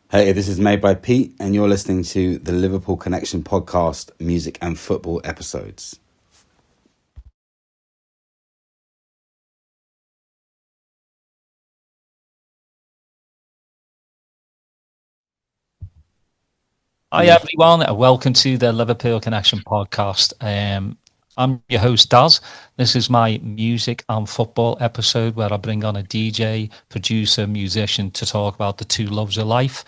Hey, this is made by Pete, and you're listening to the Liverpool Connection podcast, music and football episodes. Hi everyone, and welcome to the Liverpool Connection podcast. I'm your host Daz. This is my music and football episode where I bring on a DJ, producer, musician to talk about the two loves of life,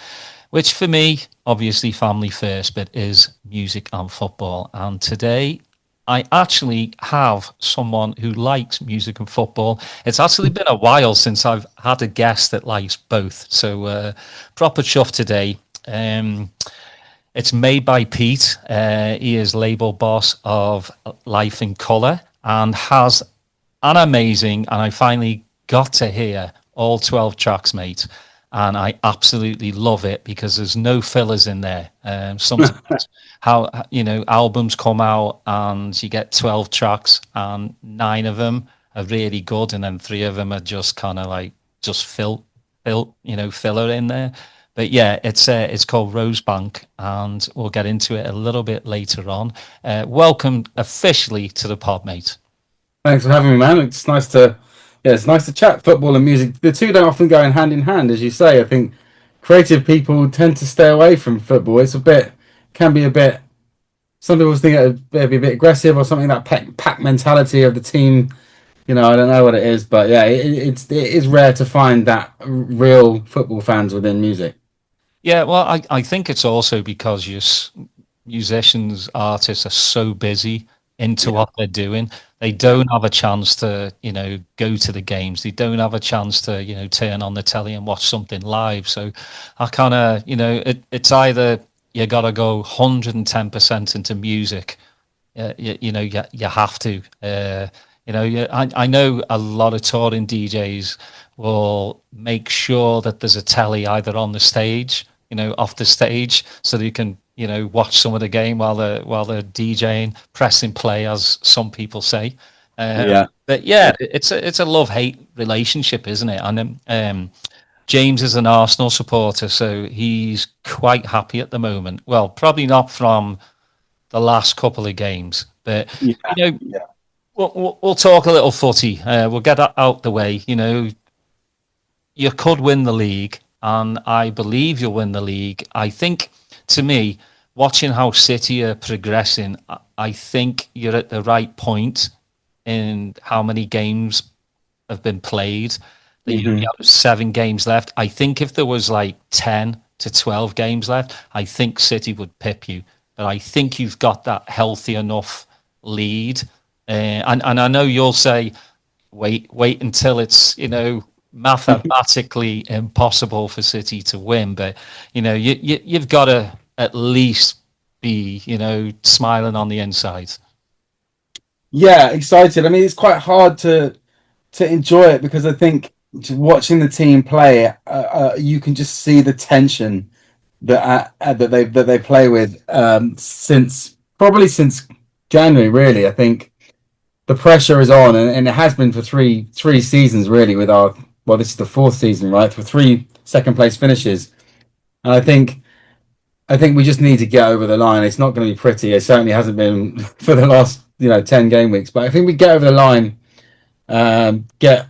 which for me, obviously family first, but is music and football. And today I actually have someone who likes music and football. It's actually been a while since I've had a guest that likes both. So proper chuff today. It's made by Pete. He is label boss of Life in Colour and has an amazing, and I finally got to hear all 12 tracks, mate. And I absolutely love it because there's no fillers in there. Sometimes how, albums come out and you get 12 tracks and 9 of them are really good. And then 3 of them are just kind of like just filler in there. But yeah, it's called Rosebank, and we'll get into it a little bit later on. Welcome officially to the pod, mate. Thanks for having me, man. It's nice to chat football and music. The two don't often go in hand, as you say. I think creative people tend to stay away from football. Can be a bit. Some people think it'd be a bit aggressive or something. That pack mentality of the team. I don't know what it is, but yeah, it is rare to find that real football fans within music. Yeah, well, I think it's also because musicians, artists are so busy into what they're doing. They don't have a chance to, go to the games. They don't have a chance to, turn on the telly and watch something live. So I kind of, it's either you got to go 110% into music. You have to. I know a lot of touring DJs will make sure that there's a telly either on the stage, off the stage, so that you can, watch some of the game while they're DJing, pressing play, as some people say. But yeah, it's a love-hate relationship, isn't it? And James is an Arsenal supporter, so he's quite happy at the moment. Well, probably not from the last couple of games, but Yeah, you know, yeah. we'll talk a little footy. We'll get that out the way. You could win the league, and I believe you'll win the league. I think, to me, watching how City are progressing, I think you're at the right point in how many games have been played. That you have 7 games left. I think if there was like 10 to 12 games left, I think City would pip you. But I think you've got that healthy enough lead. And I know you'll say, wait until it's, mathematically impossible for City to win. But, you've got to at least be, smiling on the inside. Yeah, excited. I mean, it's quite hard to enjoy it because I think watching the team play, you can just see the tension that they play with since January. Really, I think the pressure is on, and it has been for three seasons really. With our this is the 4th season, right? For 3 second place finishes, and I think we just need to get over the line. It's not going to be pretty. It certainly hasn't been for the last 10 game weeks, but I think we get over the line, get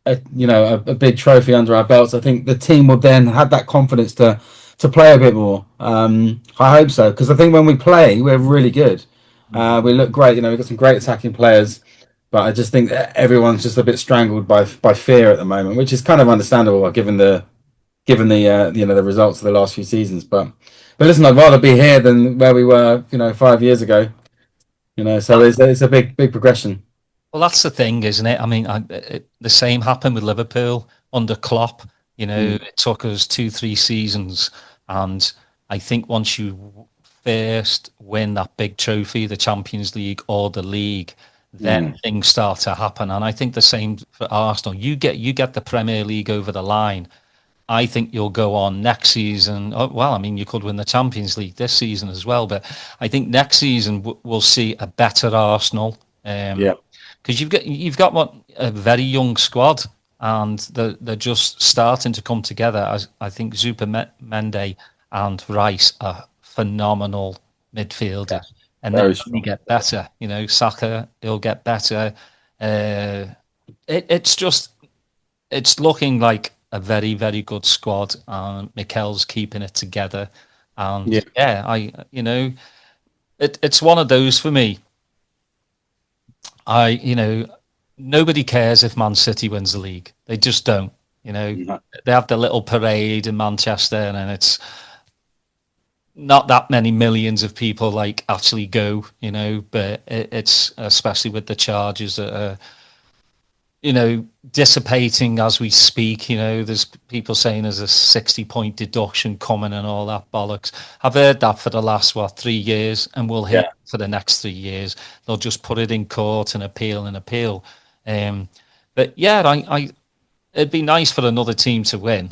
a big trophy under our belts. I think the team will then have that confidence to play a bit more. I hope so, because I think when we play, we're really good. We look great. We've got some great attacking players, but I just think that everyone's just a bit strangled by fear at the moment, which is kind of understandable given the results of the last few seasons. But listen, I'd rather be here than where we were 5 years ago. So it's a big progression. Well, that's the thing, isn't it? I mean, the same happened with Liverpool under Klopp. It took us 2, 3 seasons, and I think once you first win that big trophy, the Champions League or the league, then things start to happen. And I think the same for Arsenal. You get the Premier League over the line. I think you'll go on next season. Oh, well, I mean, you could win the Champions League this season as well, but I think next season we'll see a better Arsenal. Yeah. Because you've got what a very young squad, and they're just starting to come together. As I think Mende and Rice are phenomenal Yeah, midfielders, and they very only strong. get better. You know, Saka, he'll get better. Uh, it's just it's looking like a very, very good squad, and Mikel's keeping it together. And Yeah, yeah, it's one of those for me. Nobody cares if Man City wins the league. They just don't. You know, no, they have the little parade in Manchester, and it's not that many millions of people like actually go. You know, but it's especially with the charges that are dissipating as we speak. There's people saying there's a 60-point deduction coming and all that bollocks. I've heard that for the last, 3 years, and we'll hear yeah, it for the next 3 years. They'll just put it in court and appeal and appeal. But yeah, it'd be nice for another team to win.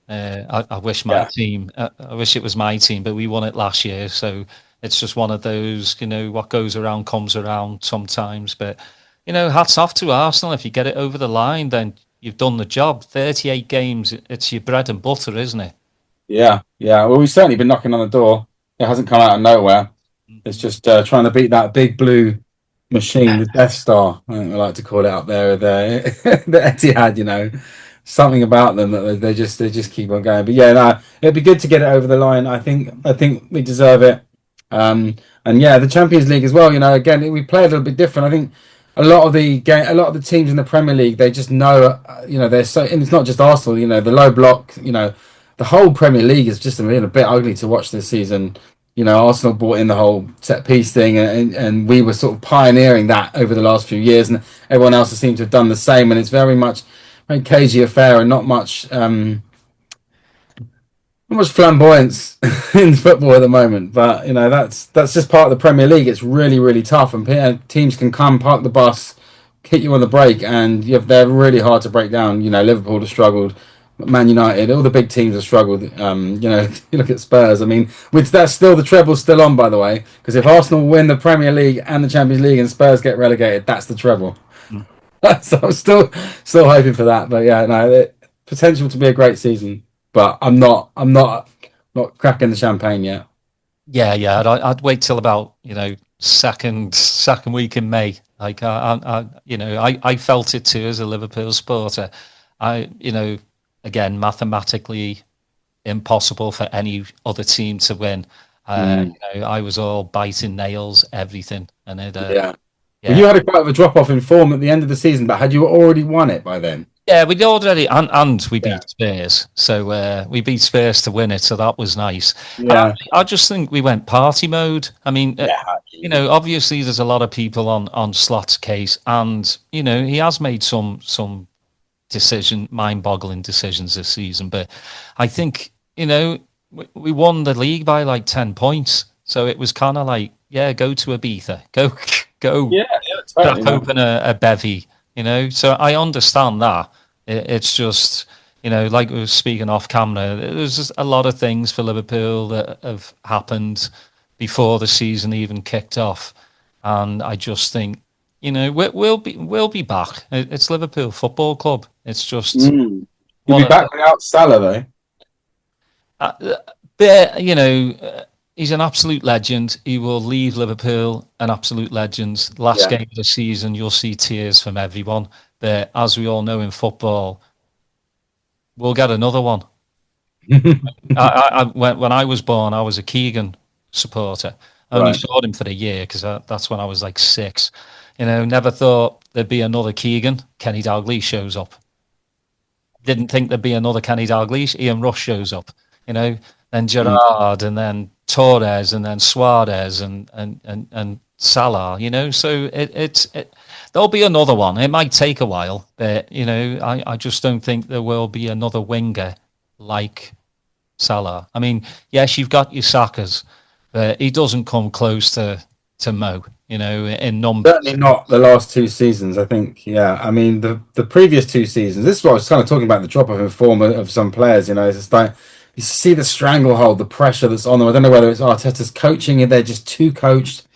I wish my yeah, team, I wish it was my team, but we won it last year. So it's just one of those, what goes around comes around sometimes. But hats off to Arsenal. If you get it over the line, then you've done the job. 38 games, it's your bread and butter, isn't it? yeah, yeah. Well, we've certainly been knocking on the door. It hasn't come out of nowhere. It's Mhm. just trying to beat that big blue machine, the Death Star. I think we like to call it up there, the Etihad. Something about them that they just keep on going. But yeah, no, it'd be good to get it over the line. I think we deserve it. And yeah, the Champions League as well. Again, we play a little bit different. I think a lot of the teams in the Premier League, they just know. They're so, and it's not just Arsenal. The low block. The whole Premier League has just been a bit ugly to watch this season. Arsenal brought in the whole set piece thing, and we were sort of pioneering that over the last few years, and everyone else has seemed to have done the same. And it's very much very cagey affair, and not much flamboyance in football at the moment. But that's just part of the Premier League. It's really really tough, and teams can come park the bus, hit you on the break, and they're really hard to break down. Liverpool have struggled. Man United, all the big teams have struggled. You look at Spurs. I mean, which that's still the treble's still on, by the way. Because if Arsenal win the Premier League and the Champions League, and Spurs get relegated, that's the treble. So I'm still hoping for that. But yeah, no, potential to be a great season. But I'm not cracking the champagne yet. Yeah, yeah. I'd wait till about second week in May. Like I felt it too as a Liverpool supporter. Again, mathematically impossible for any other team to win. Mm, I was all biting nails, everything, and yeah. Well, yeah, you had a quite of a drop off in form at the end of the season, but had you already won it by then? yeah. We already and we Yeah. beat Spurs, so we beat Spurs to win it. So that was nice. And Yeah. I just think we went party mode. I mean, Yeah. obviously there's a lot of people on Slot's case, and he has made some mind-boggling decisions this season. But I think we won the league by like 10 points, so it was kind of like, yeah, go to Ibiza, go Yeah, yeah, crack totally, man. open a bevy. So I understand that. It's just like we were speaking off camera, there's just a lot of things for Liverpool that have happened before the season even kicked off, and I just think we'll be back. It's Liverpool Football Club. It's just Mm. You'll one be of back without Salah, though. but he's an absolute legend. He will leave Liverpool an absolute legend. Last Yeah. game of the season, you'll see tears from everyone. But as we all know in football, we'll get another one. When I was born, I was a Keegan supporter. I only Right. saw him for a year because that's when I was like 6. Never thought there'd be another Keegan. Kenny Dalglish shows up. Didn't think there'd be another Kenny Dalglish. Ian Rush shows up. Then Mm. Gerrard, and then Torres, and then Suarez, and Salah. So there'll be another one. It might take a while, but I just don't think there will be another winger like Salah. I mean, yes, you've got your Sakas, but he doesn't come close to Mo. In Certainly numbers. not the last 2 seasons, I think. Yeah, I mean the previous 2 seasons. This is what I was kind of talking about, the drop off in form of some players. It's just like you see the stranglehold, the pressure that's on them. I don't know whether it's Arteta's coaching, and they're just too coached.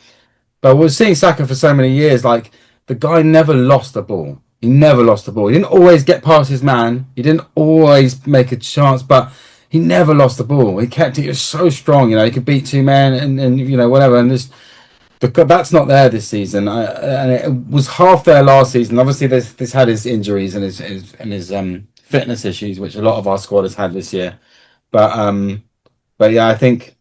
But we're seeing Saka for so many years. Like the guy never lost the ball. He never lost the ball. He didn't always get past his man. He didn't always make a chance, but he never lost the ball. He kept it. He was so strong. He could beat two men and whatever. And just that's not there this season. And it was half there last season. Obviously, this had his injuries and his fitness issues, which a lot of our squad has had this year. But yeah, I think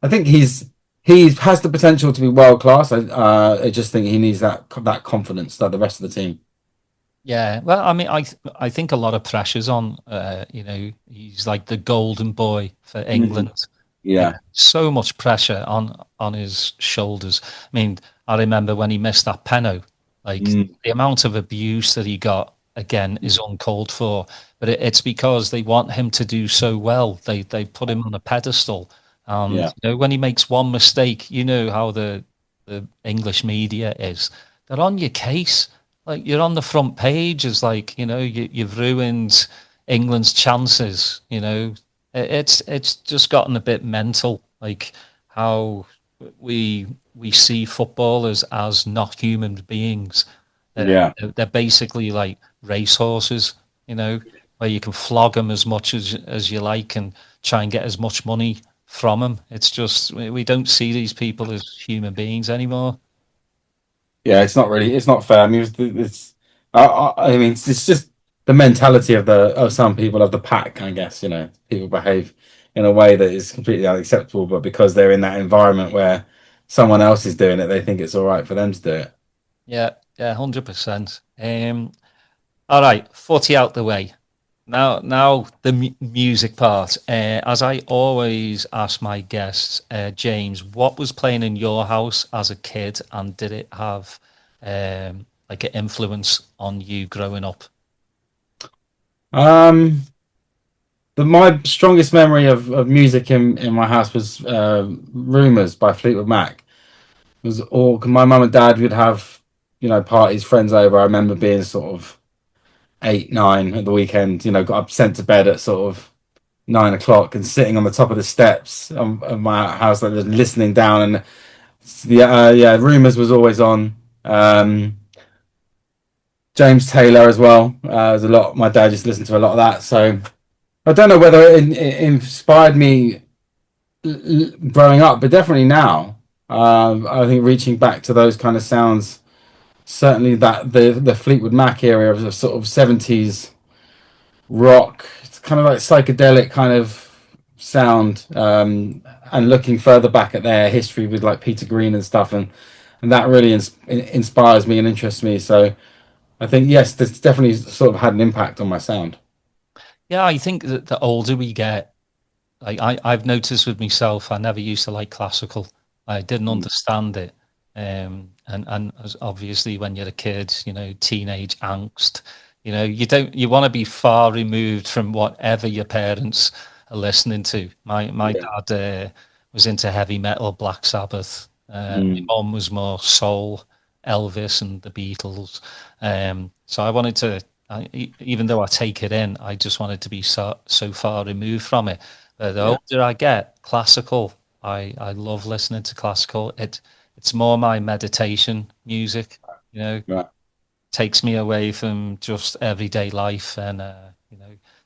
he has the potential to be world class. I just think he needs that confidence that the rest of the team. Yeah, well, I mean, I think a lot of pressures on. He's like the golden boy for Mhm. England. Yeah, So much pressure on his shoulders. I mean, I remember when he missed that penno, like mm, the amount of abuse that he got again is uncalled for. But it's because they want him to do so well. They put him on a pedestal, and yeah, when he makes one mistake, you know how the English media is. They're on your case. Like you're on the front page as like you've ruined England's chances. It's just gotten a bit mental, like how we see footballers as not human beings. yeah. They're basically like racehorses, where you can flog them as much as you like and try and get as much money from them. It's just we don't see these people as human beings anymore. Yeah, it's not fair. I mean, I mean, it's just the mentality of some people of the pack. I guess people behave in a way that is completely unacceptable, but because they're in that environment where someone else is doing it, they think it's all right for them to do it. Yeah, yeah, 100%. All right, footy out the way. Now the music part. As I always ask my guests, James, what was playing in your house as a kid, and did it have like an influence on you growing up? Um, my strongest memory of music in my house was "Rumors" by Fleetwood Mac. It was all 'cause my mum and dad would have parties, friends over. I remember being sort of 8, 9 at the weekend. Got up sent to bed at sort of 9 o'clock and sitting on the top of the steps of my house, like just listening down. And yeah, Rumors was always on. James Taylor as well. There's a lot. My dad just listened to a lot of that. So I don't know whether it inspired me growing up, but definitely now. I think reaching back to those kind of sounds, certainly that the Fleetwood Mac era of sort of 70s rock. It's kind of like psychedelic kind of sound, and looking further back at their history with like Peter Green and stuff, and that really inspires me and interests me. So I think yes, this definitely sort of had an impact on my sound. Yeah, I think that the older we get, like I've noticed with myself, I never used to like classical. I didn't Mm. understand it. And as obviously when you're a kid, teenage angst, you want to be far removed from whatever your parents are listening to. My Yeah. dad was into heavy metal, Black Sabbath. My Mm. mom was more soul, Elvis and the Beatles. So I wanted to, even though I take it in, I just wanted to be so far removed from it. The Yeah. older I get, classical. I love listening to classical. It's more my meditation music. Right. Takes me away from just everyday life and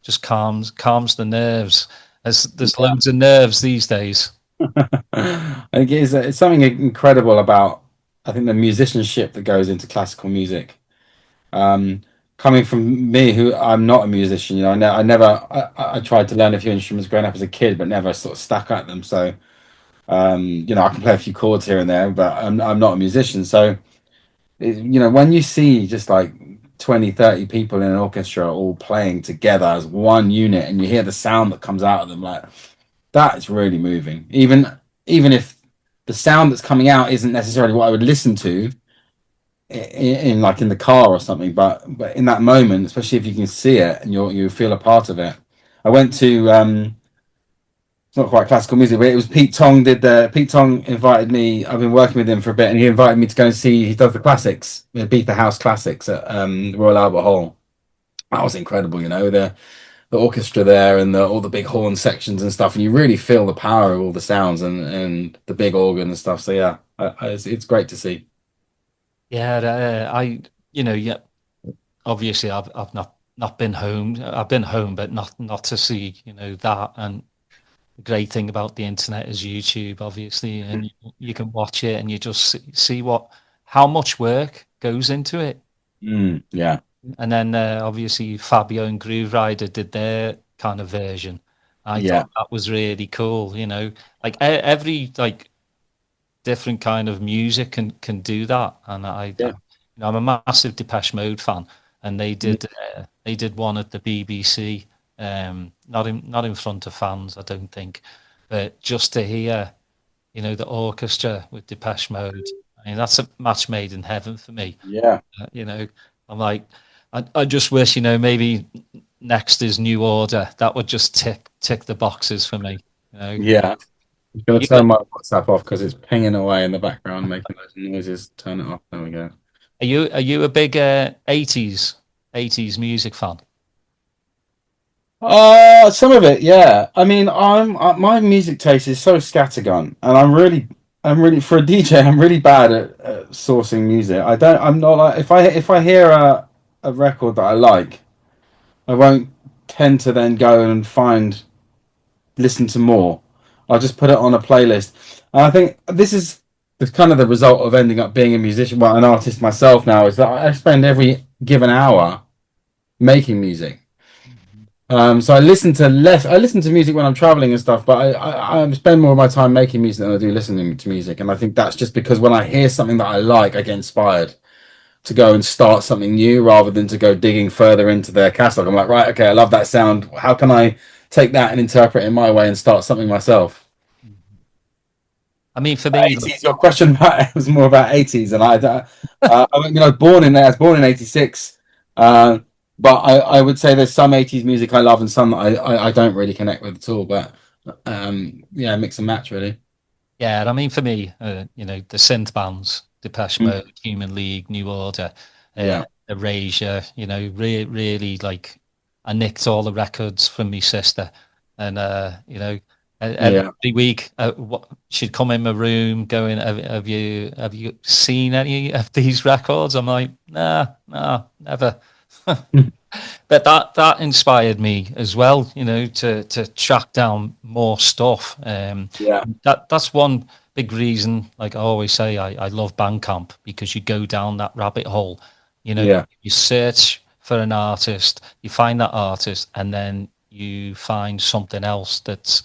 just calms the nerves. There's Yeah. loads of nerves these days. I think it's something incredible about I think the musicianship that goes into classical music. Um, Coming from me, who I'm not a musician, I never I tried to learn a few instruments growing up as a kid, but never sort of stuck at them. So I can play a few chords here and there, but I'm not a musician. So when you see just like 20, 30 people in an orchestra all playing together as one unit, and you hear the sound that comes out of them, like that is really moving. Even if the sound that's coming out isn't necessarily what I would listen to in like in the car or something, but in that moment, especially if you can see it and you feel a part of it. I went to it's not quite classical music, but it was Pete Tong did the Pete Tong invited me. I've been working with him for a bit, and he invited me to go and see. He does the classics, the Beat the House classics at Royal Albert Hall. That was incredible, the orchestra there and all the big horn sections and stuff, and you really feel the power of all the sounds and the big organ and stuff. So yeah, it's great to see. Yeah, yeah. obviously I've not been home. I've been home, but not to see, that. And the great thing about the internet is YouTube, obviously, and you can watch it and you just see how much work goes into it. Yeah, And then obviously Fabio and Groove Rider did their kind of version. I yeah, thought that was really cool. Like every like different kind of music can do that. And yeah. I'm a massive Depeche Mode fan, and Mm, they did one at the BBC, not in front of fans, I don't think, but just to hear, the orchestra with Depeche Mode. I mean, that's a match made in heaven for me. yeah, Uh, you know, I'm like, I just wish, maybe next is New Order. That would just tick the boxes for me. You know, yeah. I'm gonna you, turn my WhatsApp off because it's pinging away in the background, making those noises. Turn it off. There we go. are you a big '80s music fan? Some of it, yeah. I mean, my music taste is so scattergun, and I'm really for a DJ. I'm really bad at sourcing music. I'm not like if I hear a record that I like, I won't tend to then go and listen to more. I'll just put it on a playlist. And I think this is kind of the result of ending up being a musician, well, an artist myself now, is that I spend every given hour making music. So I listen to music when I'm traveling and stuff, but I spend more of my time making music than I do listening to music. And I think that's just because when I hear something that I like, I get inspired to go and start something new rather than to go digging further into their catalog. I'm like, right, okay, I love that sound. How can I take that and interpret it in my way and start something myself? I mean, for me, 80s, your question about it was more about 80s, and I was born in 86, uh, but I would say there's some 80s music I love and some that I don't really connect with at all. But yeah, mix and match really. yeah, I mean, for me, the synth bands, Depeche Mm, Mode, Human League, New Order, yeah, Erasure, really like I nicked all the records from my sister, and yeah, every week she'd come in my room going, have you seen any of these records? I'm like, nah, never. But that inspired me as well, to track down more stuff. yeah, That's one big reason. Like I always say, I love Bandcamp because you go down that rabbit hole. yeah. You search for an artist, you find that artist, and then you find something else that's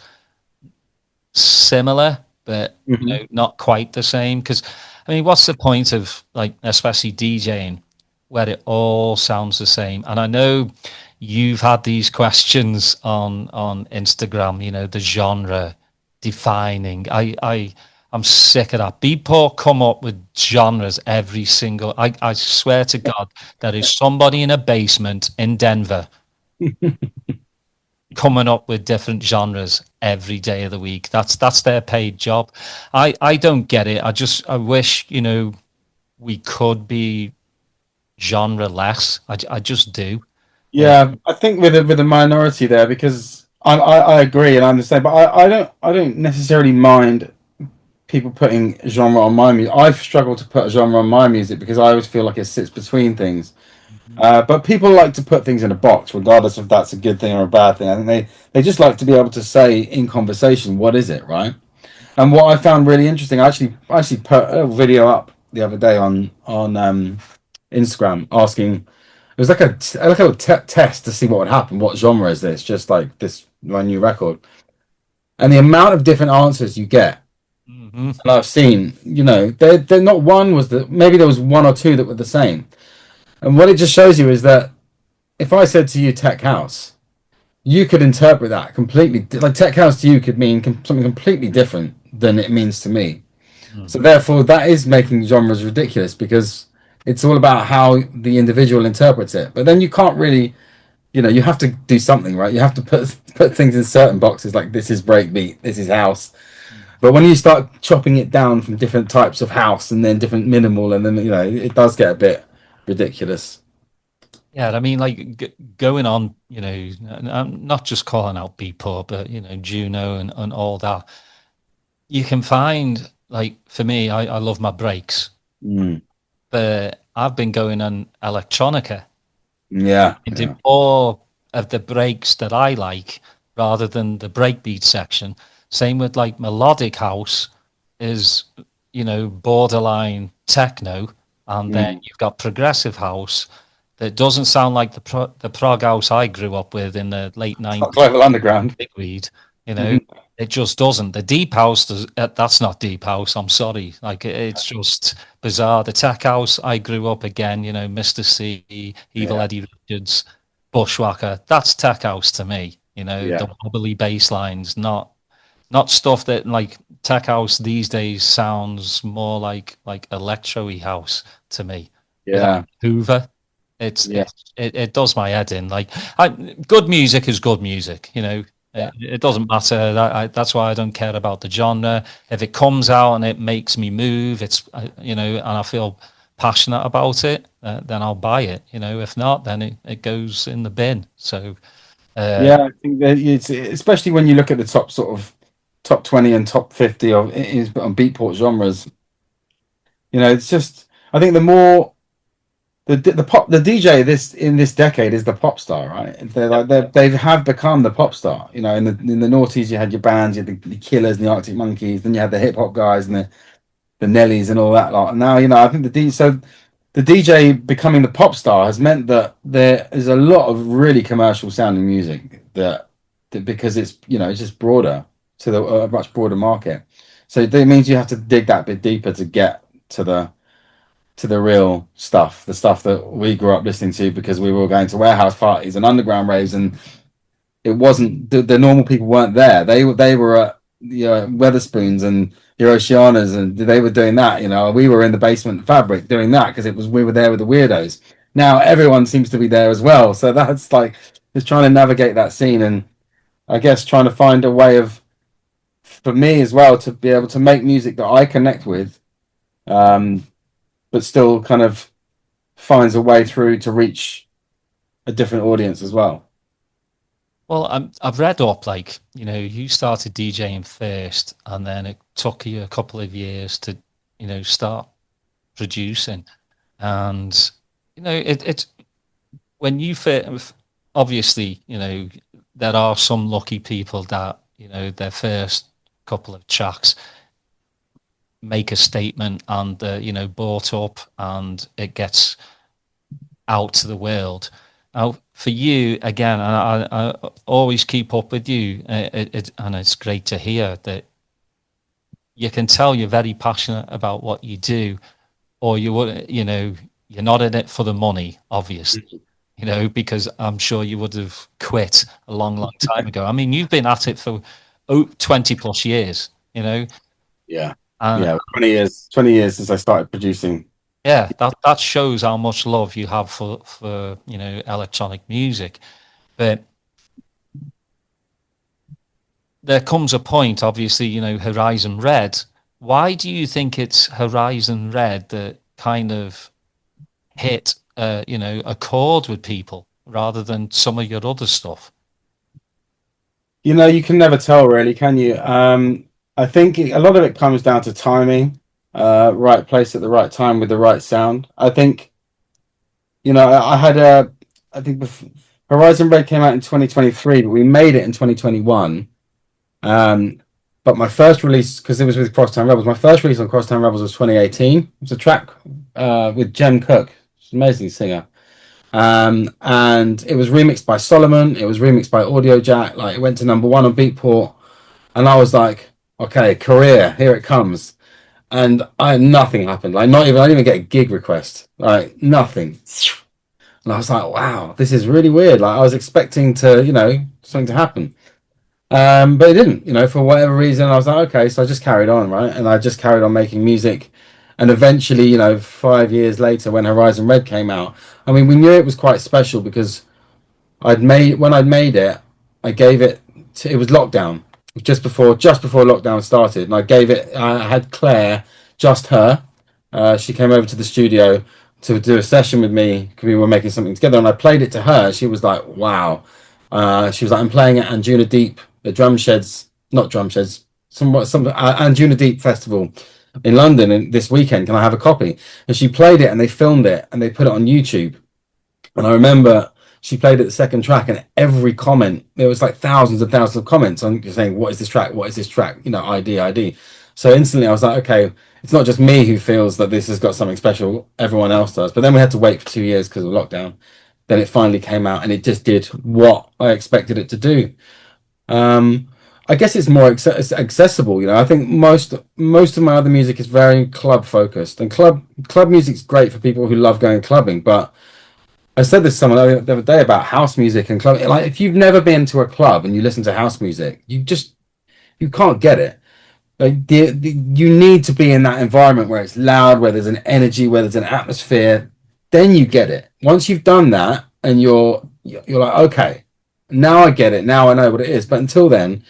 similar, but Hmm. not quite the same. Because I mean, what's the point of like, especially DJing, where it all sounds the same? And I know you've had these questions on Instagram. The genre defining. I'm sick of that. Beatport come up with genres every single. I swear to God, there is somebody in a basement in Denver coming up with different genres every day of the week. That's their paid job. I don't get it. I wish, we could be genre less. I just do. Uh, Yeah, I think with a minority there because I agree and I'm the same, but I don't necessarily mind people putting genre on my music. I've struggled to put a genre on my music because I always feel like it sits between things. But people like to put things in a box, regardless if that's a good thing or a bad thing. I think they just like to be able to say in conversation, what is it, right? And what I found really interesting, I actually put a video up the other day on Instagram asking. It was like a test to see what would happen. What genre is this? Just like this my new record, and the amount of different answers you get mhm. and I've seen, they're not one was that maybe there was one or two that were the same. And what it just shows you is that if I said to you tech house, you could interpret that completely. Like tech house to you could mean something completely different than it means to me. So Mhm. therefore, that is making genres ridiculous because it's all about how the individual interprets it. But then you can't really, you have to do something, right? You have to put things in certain boxes, like this is breakbeat, this is house. But when you start chopping it down from different types of house and then different minimal, and then it does get a bit ridiculous. Yeah, I mean, like going on, I'm not just calling out Beatport, but Juno and all that. You can find, like, for me, I love my breaks, Mm. but I've been going on electronica. Yeah, and do yeah. more of the breaks that I like rather than the breakbeat section. Same with like melodic house is, borderline techno, and then Mm. you've got progressive house that doesn't sound like the prog house I grew up with in the late It's not 90s. Global Underground. Bigweed, you know, Mhm. it just doesn't. The deep house does. That's not deep house. I'm sorry. Like it's just bizarre. The tech house I grew up again. Mr. C, Evil Yeah, Eddie Richards, Bushwhacker. That's tech house to me. The yeah, wobbly bass lines, not stuff that like tech house these days sounds more like electro-y house to me. Without yeah, Hoover, it's yeah, it does my head in. Like, good music is good music. yeah, It doesn't matter. That's why I don't care about the genre. If it comes out and it makes me move, and I feel passionate about it, then I'll buy it. If not, then it goes in the bin. So, uh, yeah. I think that it's especially when you look at the top sort of top 20 and top 50 of it is on Beatport genres. It's just I think the more the DJ this in this decade is the pop star, right? They're like they have become the pop star. In the noughties you had your bands, you had the Killers and the Arctic Monkeys, then you had the hip hop guys and the Nellies and all that lot. And now I think the DJ becoming the pop star has meant that there is a lot of really commercial sounding music that because it's just broader to a much broader market. So that means you have to dig that bit deeper to get to the real stuff, the stuff that we grew up listening to because we were going to warehouse parties and underground raves, and it wasn't the normal people weren't there. They were at Weatherspoons and Hiroshianas, and they were doing that. We were in the basement of Fabric doing that because we were there with the weirdos. Now everyone seems to be there as well, so that's like just trying to navigate that scene, and I guess trying to find a way of for me as well to be able to make music that I connect with, um, but still kind of finds a way through to reach a different audience as well. well, I've read up like you started DJing first, and then it took you a couple of years to start producing, and it's when you fit. Obviously, there are some lucky people that their first couple of tracks make a statement and bought up and it gets out to the world. Now, for you, again, and I always keep up with you, and it's great to hear that you can tell you're very passionate about what you do, or you're not in it for the money, obviously, because I'm sure you would have quit a long, long time ago. I mean, you've been at it for 20 plus years, Yeah, and yeah. 20 years since I started producing. yeah, that shows how much love you have for electronic music. But there comes a point, obviously, Horizon Red. Why do you think it's Horizon Red that kind of hit a chord with people rather than some of your other stuff? You can never tell, really, can you? I think a lot of it comes down to timing, right place at the right time with the right sound. I think, I had I think Horizon Red came out in 2023, but we made it in 2021. Um, but my first release, because it was with Crosstown Rebels, my first release on Crosstown Rebels was 2018. It was a track with Jem Cook, she's an amazing singer. And it was remixed by Solomon. It was remixed by Audio Jack. Like it went to number one on Beatport, and I was like, okay, career, here it comes. And nothing happened. Like not even I didn't even get a gig request. Like nothing. And I was like, wow, this is really weird. Like I was expecting to, something to happen. But it didn't, for whatever reason. I was like, okay, so I just carried on, right? And I just carried on making music. And eventually, 5 years later, when Horizon Red came out, I mean, we knew it was quite special because I'd made it, I gave it it was lockdown, just before lockdown started, and I had Claire, just her. She came over to the studio to do a session with me because we were making something together, and I played it to her. She was like, "Wow." She was like, "I'm playing at Anjuna Deep, the drum sheds, not drum sheds, some Anjuna Deep festival in London this weekend. Can I have a copy?" And she played it, and they filmed it, and they put it on YouTube. And I remember she played at the second track, and every comment, there was like thousands and thousands of comments on saying, "What is this track? What is this track?" You know, ID, ID. So instantly, I was like, okay, it's not just me who feels that this has got something special. Everyone else does. But then we had to wait for 2 years because of lockdown. Then it finally came out, and it just did what I expected it to do. Um, I guess it's more accessible. You know, I think most of my other music is very club focused, and club music's great for people who love going clubbing, but I said this to someone the other day about house music and club. Like, if you've never been to a club and you listen to house music, you can't get it. Like, you need to be in that environment where it's loud, where there's an energy, where there's an atmosphere. Then you get it. Once you've done that, and you're like, okay, now I get it. Now I know what it is. But until then,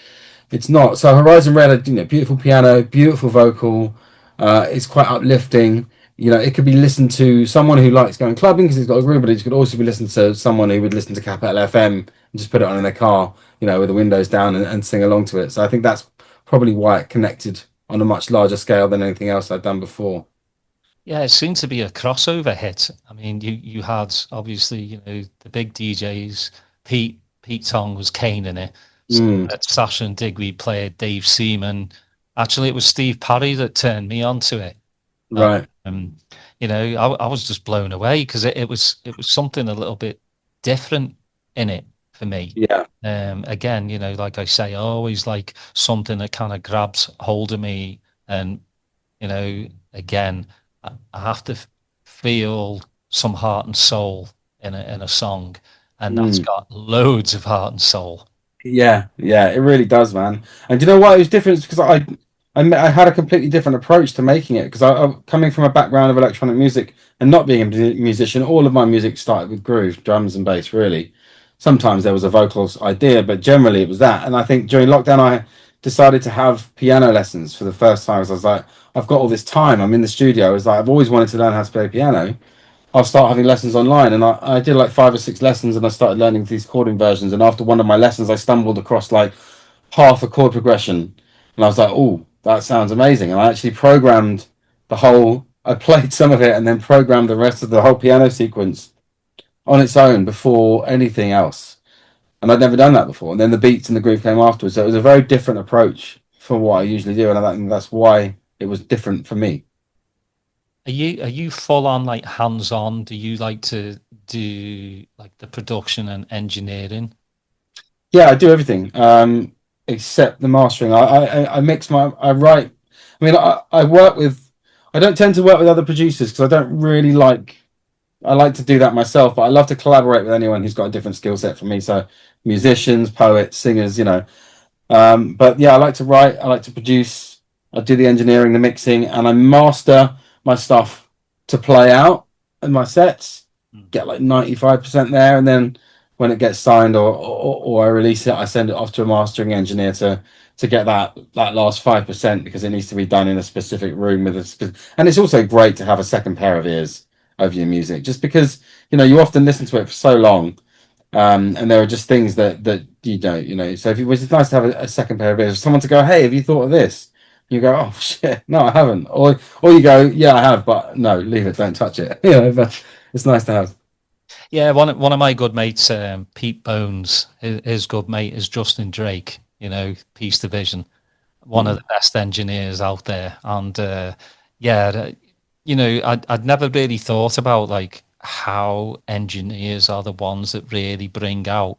it's not. So Horizon Red, you know, beautiful piano, beautiful vocal. It's quite uplifting. You know, it could be listened to someone who likes going clubbing because he's got a groove, but it could also be listened to someone who would listen to Capital FM and just put it on in their car, you know, with the windows down and sing along to it. So I think that's probably why it connected on a much larger scale than anything else I'd done before. Yeah, it seemed to be a crossover hit. I mean, you had obviously, you know, the big DJs. Pete Tong was Kane in it. Mm, Sasha and Digweed played Dave Seaman. Actually, it was Steve Parry that turned me onto it. right. Um, you know, I was just blown away because it was something a little bit different in it for me. Yeah. Again, you know, like I say, I always like something that kind of grabs hold of me, and you know, again, I have to feel some heart and soul in a song, and that's Mm. got loads of heart and soul. Yeah, yeah, it really does, man. And do you know what? It was different because I had a completely different approach to making it because I'm coming from a background of electronic music and not being a musician. All of my music started with groove, drums, and bass. Really, sometimes there was a vocals idea, but generally it was that. And I think during lockdown, I decided to have piano lessons for the first time. So I was like, I've got all this time. I'm in the studio. I was like, I've always wanted to learn how to play piano. I'll start having lessons online. And I did like 5 or 6 lessons and I started learning these chord inversions. And after one of my lessons, I stumbled across like half a chord progression. And I was like, oh, that sounds amazing. And I actually programmed I played some of it and then programmed the rest of the whole piano sequence on its own before anything else. And I'd never done that before. And then the beats and the groove came afterwards. So it was a very different approach from what I usually do. And I think that's why it was different for me. Are you full on like hands on? Do you like to do like the production and engineering? Yeah, I do everything except the mastering. I mix I write. I mean, I work with. I don't tend to work with other producers because I don't really like. I like to do that myself, but I love to collaborate with anyone who's got a different skill set from me. So musicians, poets, singers, you know. But yeah, I like to write, I like to produce, I do the engineering, the mixing, and I master my stuff to play out in my sets, Mm. get like 95% there, and then when it gets signed or I release it, I send it off to a mastering engineer to get that last 5% because it needs to be done in a specific room with and it's also great to have a second pair of ears over your music, just because you know you often listen to it for so long and there are just things that you don't, you know. So if it was, it's nice to have a second pair of ears, someone to go, "Hey, have you thought of this?" You go, "Oh shit, no, I haven't," or you go, "Yeah, I have, but no, leave it, don't touch it." You know, but it's nice to have. Yeah, one of my good mates, Pete Bones, his good mate is Justin Drake. You know, Peace Division, one of Mm. the best engineers out there. And yeah, you know, I'd never really thought about like how engineers are the ones that really bring out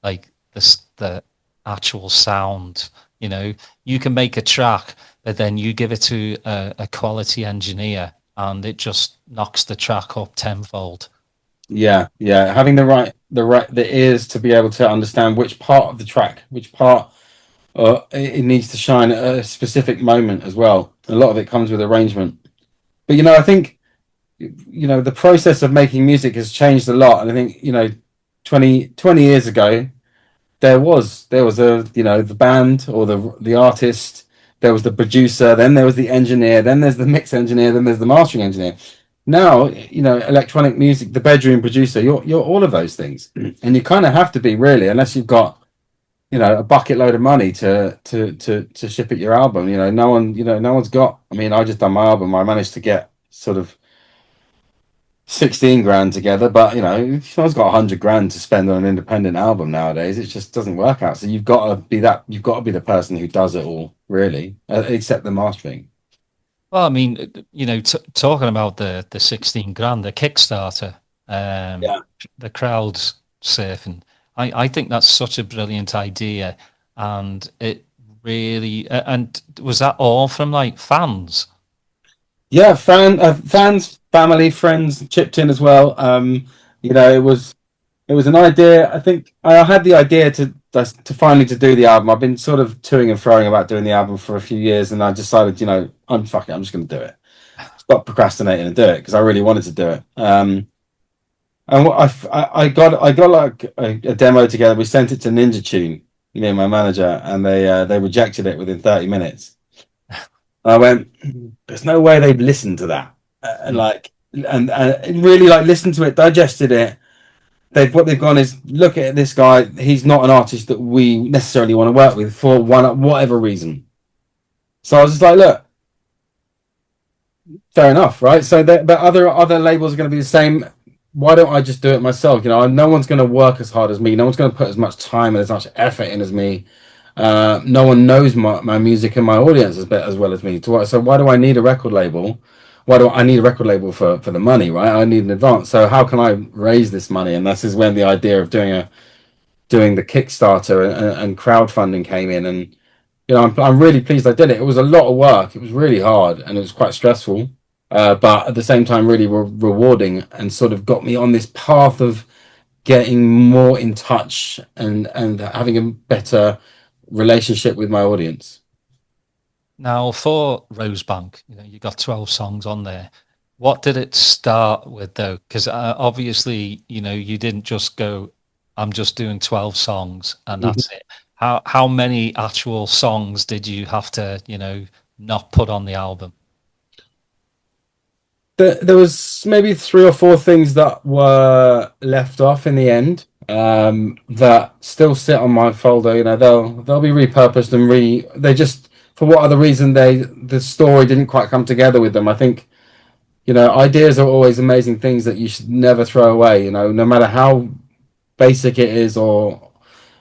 like the actual sound. You know, you can make a track, but then you give it to a quality engineer, and it just knocks the track up tenfold. Yeah, yeah, having the ears to be able to understand which part of the track, which part it needs to shine at a specific moment as well. A lot of it comes with arrangement. But you know, I think you know the process of making music has changed a lot, and I think you know 20 years ago there was a you know the band or the artist, there was the producer, then there was the engineer, then there's the mix engineer, then there's the mastering engineer. Now you know electronic music, the bedroom producer, you're all of those things, and you kind of have to be really, unless you've got you know a bucket load of money to ship it your album. No one's got. I mean, I just done my album. I managed to get sort of 16 grand together, but you know, if someone's got 100 grand to spend on an independent album nowadays, it just doesn't work out. So you've got to be the person who does it all, really, except the mastering. Well, I mean, talking about the 16 grand, the Kickstarter, um, Yeah. the crowds surfing, I think that's such a brilliant idea, and it really and was that all from like fans? Yeah, fans, family, friends chipped in as well. You know, it was an idea. I think I had the idea to finally to do the album. I've been sort of toing and froing about doing the album for a few years, and I decided, you know, I'm fucking, I'm just going to do it. Stop procrastinating and do it because I really wanted to do it. And I got like a demo together. We sent it to Ninja Tune, me and my manager, and they rejected it within 30 minutes. I went, there's no way they've listened to that, and Mm. like, and really like listened to it, digested it. What they've gone is look at this guy. He's not an artist that we necessarily want to work with for one whatever reason. So I was just like, look, fair enough, right? So but other labels are going to be the same. Why don't I just do it myself? You know, no one's going to work as hard as me. No one's going to put as much time and as much effort in as me. No one knows my music and my audience as well as me. So why do I need a record label? Why do I need a record label for the money, right? I need an advance. So how can I raise this money? And this is when the idea of doing the Kickstarter and crowdfunding came in. And you know, I'm really pleased I did it. It was a lot of work. It was really hard and it was quite stressful, but at the same time, really rewarding and sort of got me on this path of getting more in touch and having a better relationship with my audience. Now, for Rosebank, you got 12 songs on there. What did it start with, though? Because obviously, you didn't just go, I'm just doing 12 songs and that's it. How many actual songs did you have to, not put on the album? There was maybe three or four things that were left off in the end, that still sit on my folder. You know, they'll be repurposed and they just for what other reason the story didn't quite come together with them. I think, you know, ideas are always amazing things that you should never throw away. You know, no matter how basic it is or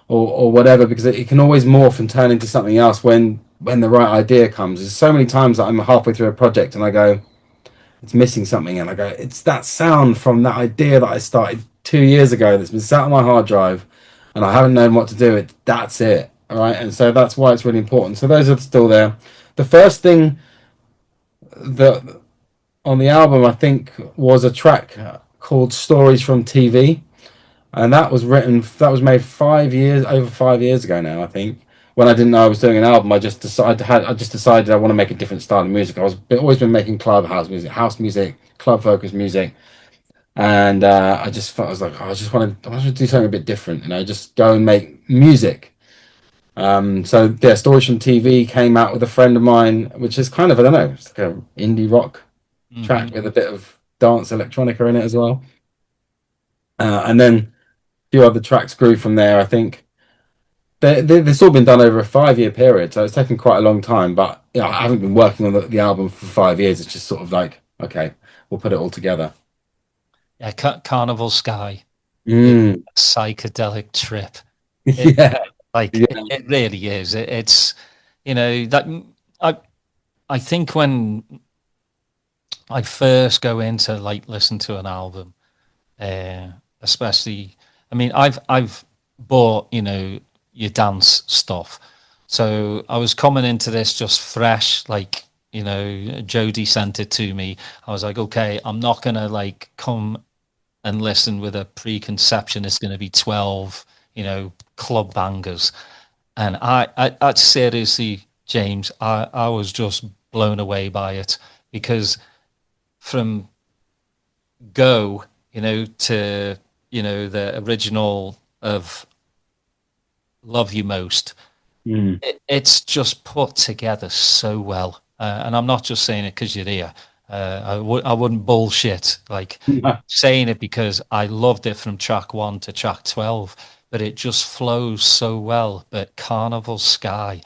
whatever, because it can always morph and turn into something else when the right idea comes. There's so many times that I'm halfway through a project and I go, it's missing something, and I go, it's that sound from that idea that I started 2 years ago that's been sat on my hard drive, and I haven't known what to do. That's it, all right, and so that's why it's really important. So those are still there. The first thing that on the album, I think, was a track called "Stories from TV," and that was made 5 years, over 5 years ago now, I think. When I didn't know I was doing an album, I just decided I want to make a different style of music. Always been making club house music, club focused music, and I just felt I was like, oh, I want to do something a bit different, you know, just go and make music. So yeah, Stories from TV came out with a friend of mine, which is kind of, I don't know, it's like a indie rock Hmm. track with a bit of dance electronica in it as well, and then a few other tracks grew from there. I think it's all been done over a 5 year period, so it's taken quite a long time. But yeah, I haven't been working on the album for 5 years. It's just sort of like, okay, we'll put it all together. Yeah, Carnival Sky is Mm. a psychedelic trip. It Yeah, yeah. it really is. It's that I I think when I first go into like listen to an album, uh, especially, I mean, I've bought your dance stuff, so I was coming into this just fresh, like Jody sent it to me. I was like, okay, I'm not gonna like come and listen with a preconception it's going to be 12 club bangers. And I seriously, James, I was just blown away by it, because from Go, to the original of Love You Most, Mm. it's just put together so well. And I'm not just saying it because you're here. I wouldn't bullshit like saying it, because I loved it from track one to track 12, but it just flows so well. But Carnival Sky,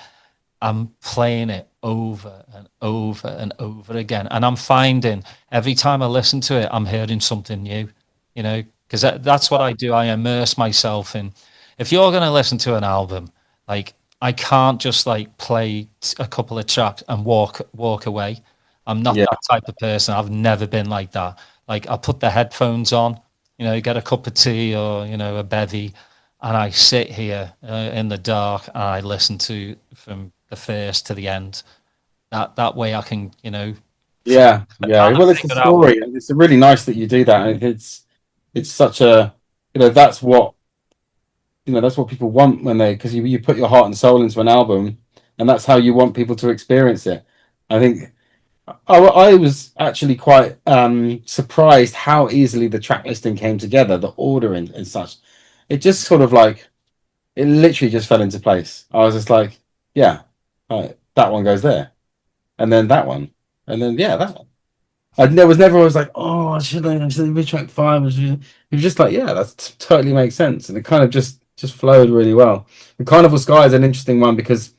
I'm playing it over and over and over again. And I'm finding every time I listen to it, I'm hearing something new, because that's what I do. I immerse myself in. If you're going to listen to an album, like I can't just like play a couple of tracks and walk away. I'm not Yeah, that type of person. I've never been like that. Like I put the headphones on, get a cup of tea or, a bevy, and I sit here in the dark and I listen to from the first to the end. That way I can, fi- yeah. kind of Well, it's a figure out. story, and it's really nice that you do that. And it's such a, that's what that's what people want when they, because you put your heart and soul into an album, and that's how you want people to experience it. I think I was actually quite surprised how easily the track listing came together, the order and such. It just sort of like it literally just fell into place. I was just like, yeah, right, that one goes there, and then that one, and then yeah, that one. There was never. I was like, oh, should I be track five? It was just like, yeah, that totally makes sense, and it kind of just flowed really well. The Carnival Sky is an interesting one because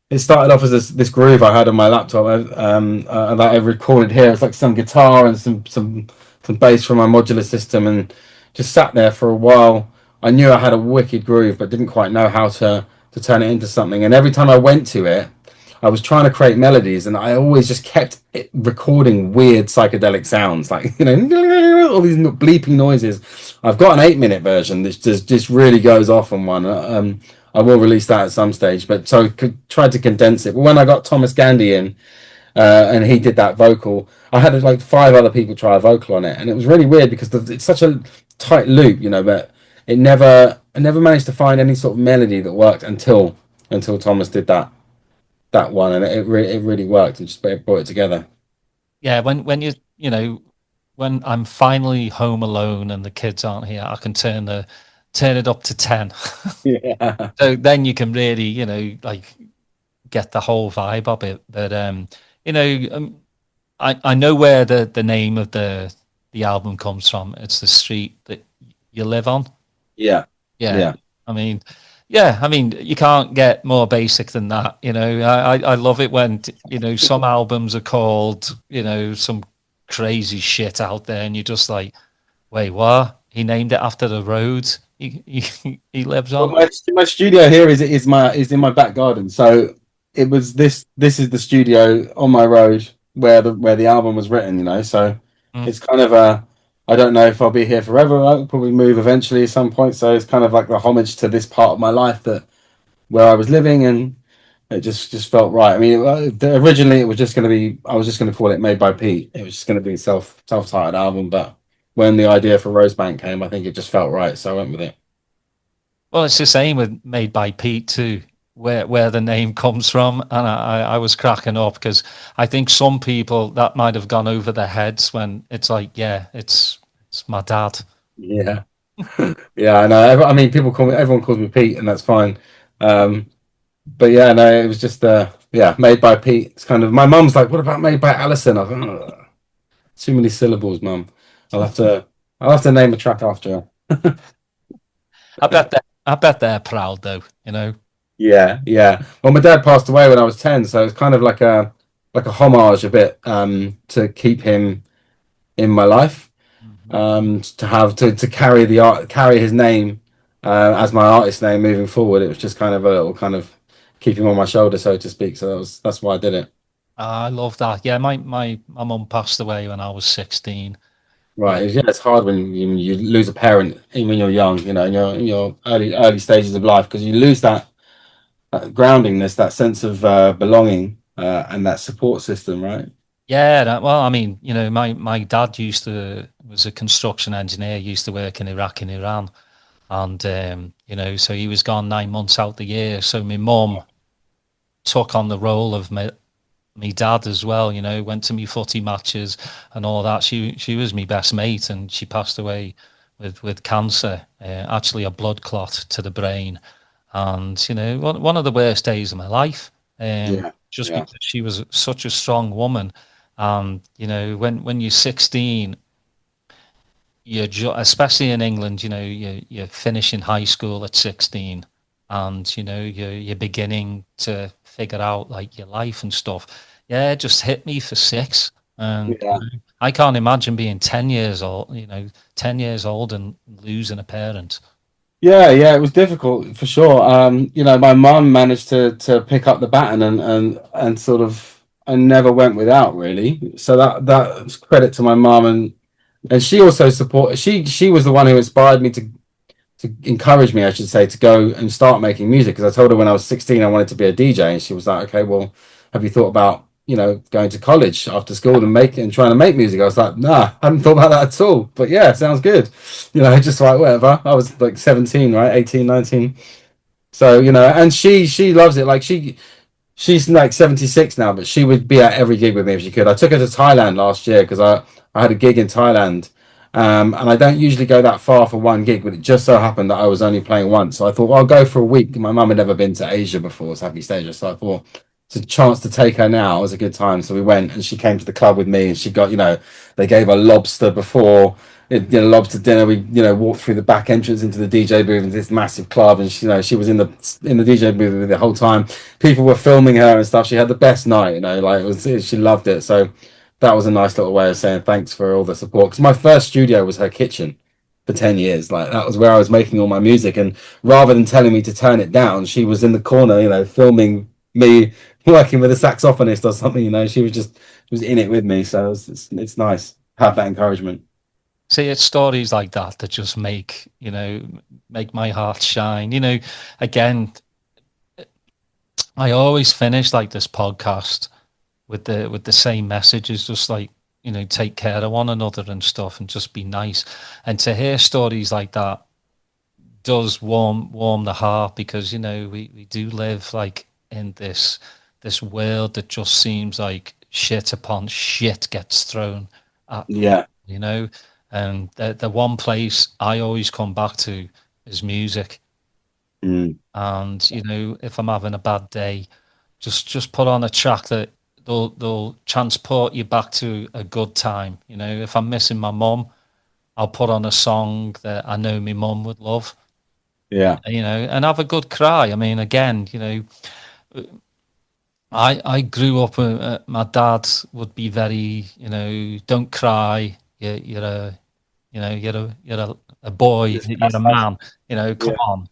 it started off as this groove I had on my laptop that I recorded here. It's like some guitar and some bass from my modular system, and just sat there for a while. I knew I had a wicked groove, but didn't quite know how to turn it into something. And every time I went to it, I was trying to create melodies, and I always just kept recording weird psychedelic sounds, like all these bleeping noises. I've got an 8 minute version that just really goes off on one. I will release that at some stage, but so tried to condense it. But when I got Thomas Gandy in, and he did that vocal, I had like 5 other people try a vocal on it, and it was really weird because it's such a tight loop, but I never managed to find any sort of melody that worked until Thomas did that one, and it really worked and just brought it together. Yeah, when when I'm finally home alone and the kids aren't here, I can turn it up to 10. Yeah, So then you can really, like get the whole vibe of it. But you know, I know where the name of the album comes from. It's the street that you live on. yeah, Yeah, yeah. I mean, you can't get more basic than that. I love it when some albums are called some crazy shit out there, and you're just like, wait, what? He named it after the road he lives Well, on. my studio here is in my back garden. So it was this is the studio on my road where the album was written. So Mm. it's kind of a, I don't know if I'll be here forever. I'll probably move eventually at some point. So it's kind of like the homage to this part of my life that where I was living, and it just felt right. I mean, originally it was just going to be, I was just going to call it Made by Pete. It was just going to be a self-titled album, but when the idea for Rosebank came, I think it just felt right, so I went with it. Well, it's the same with Made by Pete too, where the name comes from, and I was cracking up because I think some people that might have gone over their heads when it's like, yeah, it's my dad. Yeah. Yeah, I know. I mean, everyone calls me Pete, and that's fine. But yeah, no, it was just yeah, Made by Pete. It's kind of, my mum's like, what about Made by Alison? I was like, "Ugh, too many syllables, mum. I'll have to I'll have to name a track after her. I bet they're proud though. Yeah, yeah. Well, my dad passed away when I was 10, so it's kind of like a homage a bit to keep him in my life. Mhm. To have to carry the art, carry his name as my artist name moving forward. It was just kind of a little kind of keep him on my shoulder, so to speak. So that's why I did it. I love that. Yeah, my mum passed away when I was 16. Yeah, Right. Yeah, it's hard when you lose a parent, even when you're young, in your early stages of life, because you lose that groundingness, that sense of belonging, and that support system, right? yeah. Well, I mean, my dad was a construction engineer, used to work in Iraq and Iran, and so he was gone 9 months out the year. So my mum took on the role of me dad as well. Went to me footy matches and all that. She was my best mate, and she passed away with cancer, actually a blood clot to the brain, and one of the worst days of my life. Yeah, Just yeah, because she was such a strong woman, and when you're 16, especially in England, you're finishing high school at 16. and you're beginning to figure out like your life and stuff. Yeah, it just hit me for six, and Yeah. I can't imagine being 10 years old. 10 years old and losing a parent. Yeah, yeah, it was difficult for sure. My mum managed to pick up the baton and sort of I never went without really. So that's credit to my mum and she also support she was the one who inspired me to encourage me, I should say, to go and start making music. Because I told her when I was 16 I wanted to be a DJ, and she was like, "Okay, well, have you thought about going to college after school and making and trying to make music?" I was like, "Nah, I hadn't thought about that at all." But yeah, sounds good. Just like whatever. I was like 17, right, 18, 19. So and she loves it. Like she's like 76 now, but she would be at every gig with me if she could. I took her to Thailand last year because I had a gig in Thailand. And I don't usually go that far for one gig, but it just so happened that I was only playing once. So I thought, well, I'll go for a week. My mum had never been to Asia before, Southeast Asia. So I thought it's a chance to take her now. It was a good time. So we went and she came to the club with me and she got, they gave her lobster before, lobster dinner. We, walked through the back entrance into the DJ booth into this massive club. And she was in the DJ booth the whole time. People were filming her and stuff. She had the best night, like she loved it. So that was a nice little way of saying thanks for all the support. Because my first studio was her kitchen for 10 years. Like that was where I was making all my music. And rather than telling me to turn it down, she was in the corner, filming me working with a saxophonist or something. She was in it with me. So it's nice to have that encouragement. See, it's stories like that that just make my heart shine. Again, I always finish like this podcast with the same messages, just like take care of one another and stuff, and just be nice. And to hear stories like that does warm the heart, because we do live like in this world that just seems like shit upon shit gets thrown at Yeah. you know and the one place I always come back to is music. Mm. And if I'm having a bad day, just put on a track that they'll transport you back to a good time. If I'm missing my mum, I'll put on a song that I know my mum would love. Yeah. And have a good cry. I mean, again, I grew up. My dad would be very, don't cry. You're a boy. Just You're a chastising. man. Come Yeah. on.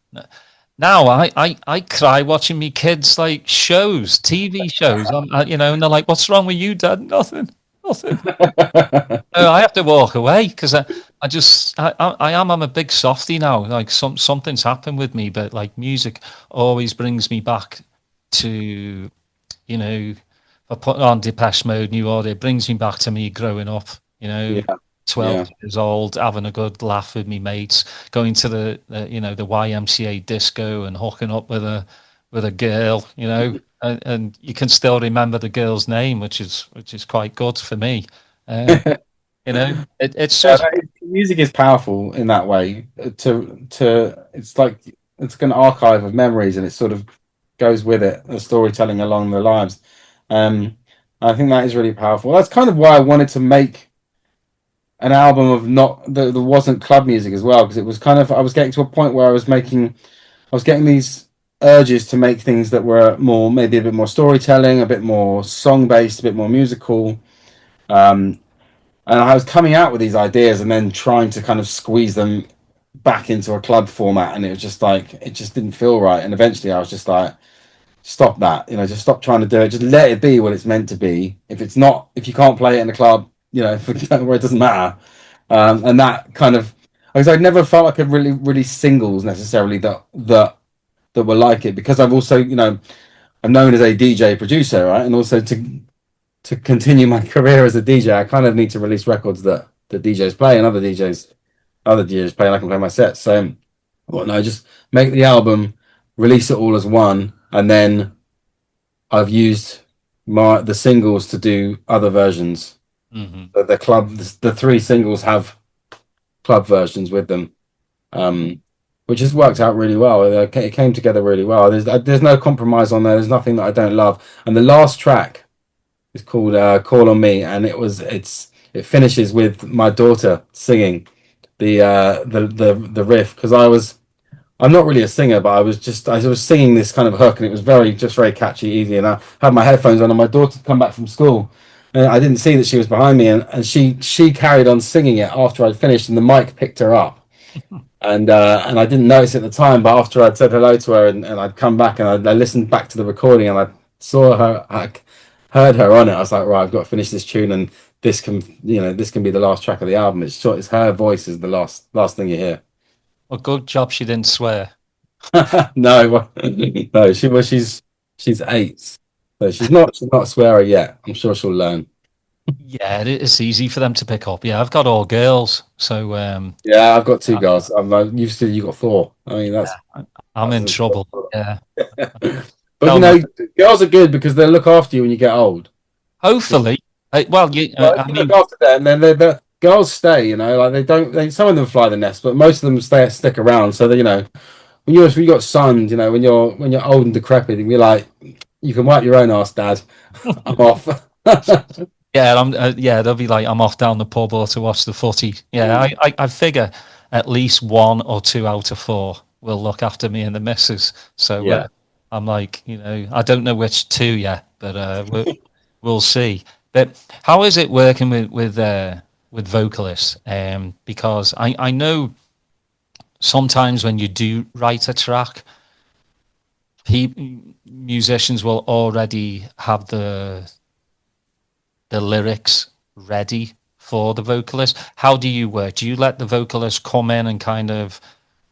Now I cry watching me kids like shows, TV shows. And they're like, "What's wrong with you, Dad?" Nothing, nothing. I have to walk away because I'm a big softie now. Like something's happened with me, but like music always brings me back to, if I put on Depeche Mode, New Order, it brings me back to me growing up. Yeah. 12 Yeah. years old, having a good laugh with me mates, going to the YMCA disco and hooking up with a girl, and you can still remember the girl's name, which is quite good for me. Um, it's Yeah, just music is powerful in that way. To it's like it's like an archive of memories, and it sort of goes with it, the storytelling along the lives. I think that is really powerful. That's kind of why I wanted to make an album of not that wasn't club music as well, because it was kind of I was getting to a point where I was getting these urges to make things that were more maybe a bit more storytelling, a bit more song based, a bit more musical. Um, and I was coming out with these ideas and then trying to kind of squeeze them back into a club format, and it was just like it just didn't feel right. And eventually, I was just like, stop that, just stop trying to do it. Just let it be what it's meant to be. If it's not, if you can't play it in the club, where it doesn't matter. And that kind of, because I'd never felt like a really singles necessarily that were like it, because I've also, I'm known as a DJ producer, right, and also to continue my career as a DJ, I kind of need to release records that the DJs play and other DJs play, and I can play my sets. So, well, no, just make the album, release it all as one, and then I've used the singles to do other versions. mhm. The three singles have club versions with them, which has worked out really well. It came together really well. There's no compromise on there. There's nothing that I don't love. And the last track is called "Call on Me," and it finishes with my daughter singing the riff, because I'm not really a singer, but I was singing this kind of hook, and it was very catchy, easy. And I had my headphones on, and my daughter had come back from school, and I didn't see that she was behind me, and she carried on singing it after I'd finished, and the mic picked her up, and I didn't notice it at the time, but after I'd said hello to her, and I'd come back, and I listened back to the recording, and I saw her, I heard her on it. I was like, right, I've got to finish this tune, and this can be the last track of the album. It's her voice is the last thing you hear. Well, good job she didn't swear. No, no, she's 8, so she's not a swearer yet. I'm sure she'll learn. Yeah, it's easy for them to pick up. Yeah, I've got all girls, so Yeah, I've got 2 girls. You got 4. I mean, I'm in trouble. Yeah, but tell me. girls are good because they'll look after you when you get old. Hopefully, well, I You mean, look after them, then the girls stay. Like they don't. Some of them fly the nest, but most of them stick around. So that when you got sons, when you're old and decrepit, and you're like, you can wipe your own ass, Dad. I'm off. yeah, they'll be like, I'm off down the pub or to watch the footy. Yeah, I figure at least 1 or 2 out of 4 will look after me and the missus. So Yeah. I'm like, I don't know which 2 yet, but we'll see. But how is it working with vocalists? Because I know sometimes when you do write a track, musicians will already have the lyrics ready for the vocalist. How do you work? Do you let the vocalist come in and kind of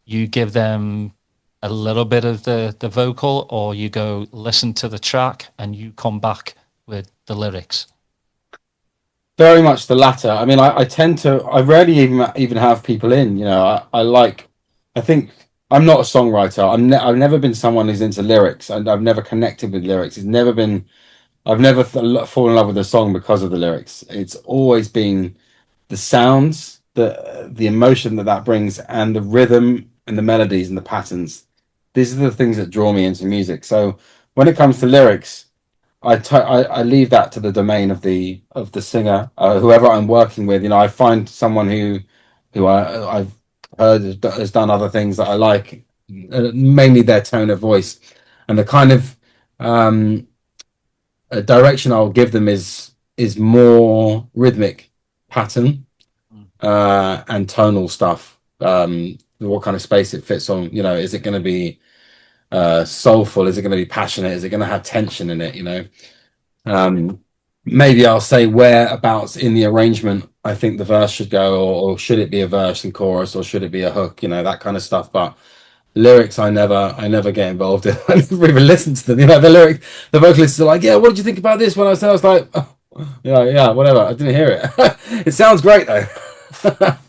you give them a little bit of the vocal, or you go listen to the track and you come back with the lyrics? Very much the latter. I mean, I rarely even have people in. I think I'm not a songwriter. I've never been someone who's into lyrics, and I've never connected with lyrics. I've never fallen in love with a song because of the lyrics. It's always been the sounds, the emotion that brings, and the rhythm and the melodies and the patterns. These are the things that draw me into music. So when it comes to lyrics, I leave that to the domain of the singer, whoever I'm working with. I find someone who I've heard has done other things that I like, mainly their tone of voice, and the kind of direction I'll give them is more rhythmic pattern and tonal stuff. What kind of space it fits on. Is it going to be soulful? Is it going to be passionate? Is it going to have tension in it? Maybe I'll say whereabouts in the arrangement I think the verse should go, or should it be a verse and chorus, or should it be a hook? That kind of stuff. But lyrics, I never get involved in. I never even listen to them. The vocalists are like, yeah, what did you think about this? When I was like, oh, yeah, whatever. I didn't hear it. It sounds great though.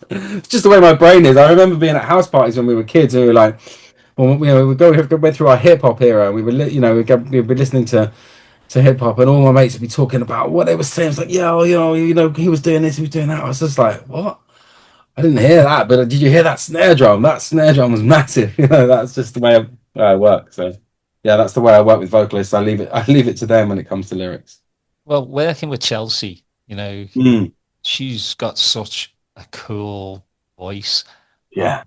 It's just the way my brain is. I remember being at house parties when we were kids, and we were like, well, we went through our hip hop era. We were, we'd be listening to hip hop, and all my mates would be talking about what they were saying. It's like, yeah, oh, he was doing this, he was doing that. I was just like, what? I didn't hear that, but did you hear that snare drum? That snare drum was massive. That's just the way I work. So, yeah, that's the way I work with vocalists. I leave it to them when it comes to lyrics. Well, working with Chelsea, Mm. she's got such a cool voice. Yeah.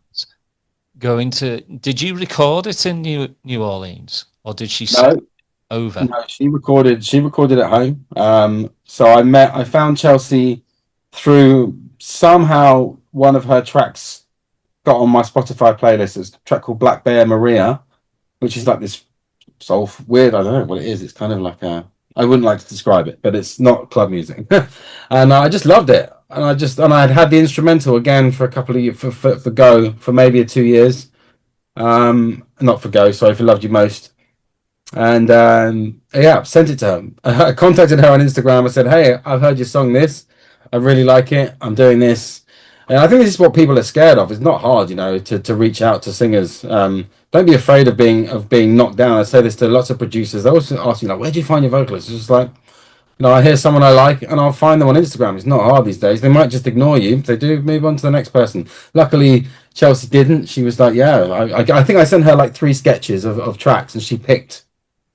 Did you record it in New Orleans, or did she No, send it over? no, she recorded at home. So I found Chelsea through somehow one of her tracks got on my Spotify playlist. It's a track called Black Bear Maria, which is like this soul weird. I don't know what it is. It's kind of like I wouldn't like to describe it, but it's not club music. And I just loved it. And I'd had the instrumental again for a couple of years for Go for maybe 2 years. Not for Go, sorry, for Loved You Most. And yeah, sent it to her. I contacted her on Instagram. I said, hey, I've heard your song this. I really like it. I'm doing this. And I think this is what people are scared of. It's not hard, to reach out to singers. Don't be afraid of being knocked down. I say this to lots of producers. They always ask me, like, where do you find your vocalists? It's just like, I hear someone I like and I'll find them on Instagram. It's not hard these days. They might just ignore you. If they do, move on to the next person. Luckily, Chelsea didn't. She was like, yeah, I think I sent her like 3 sketches of tracks, and she picked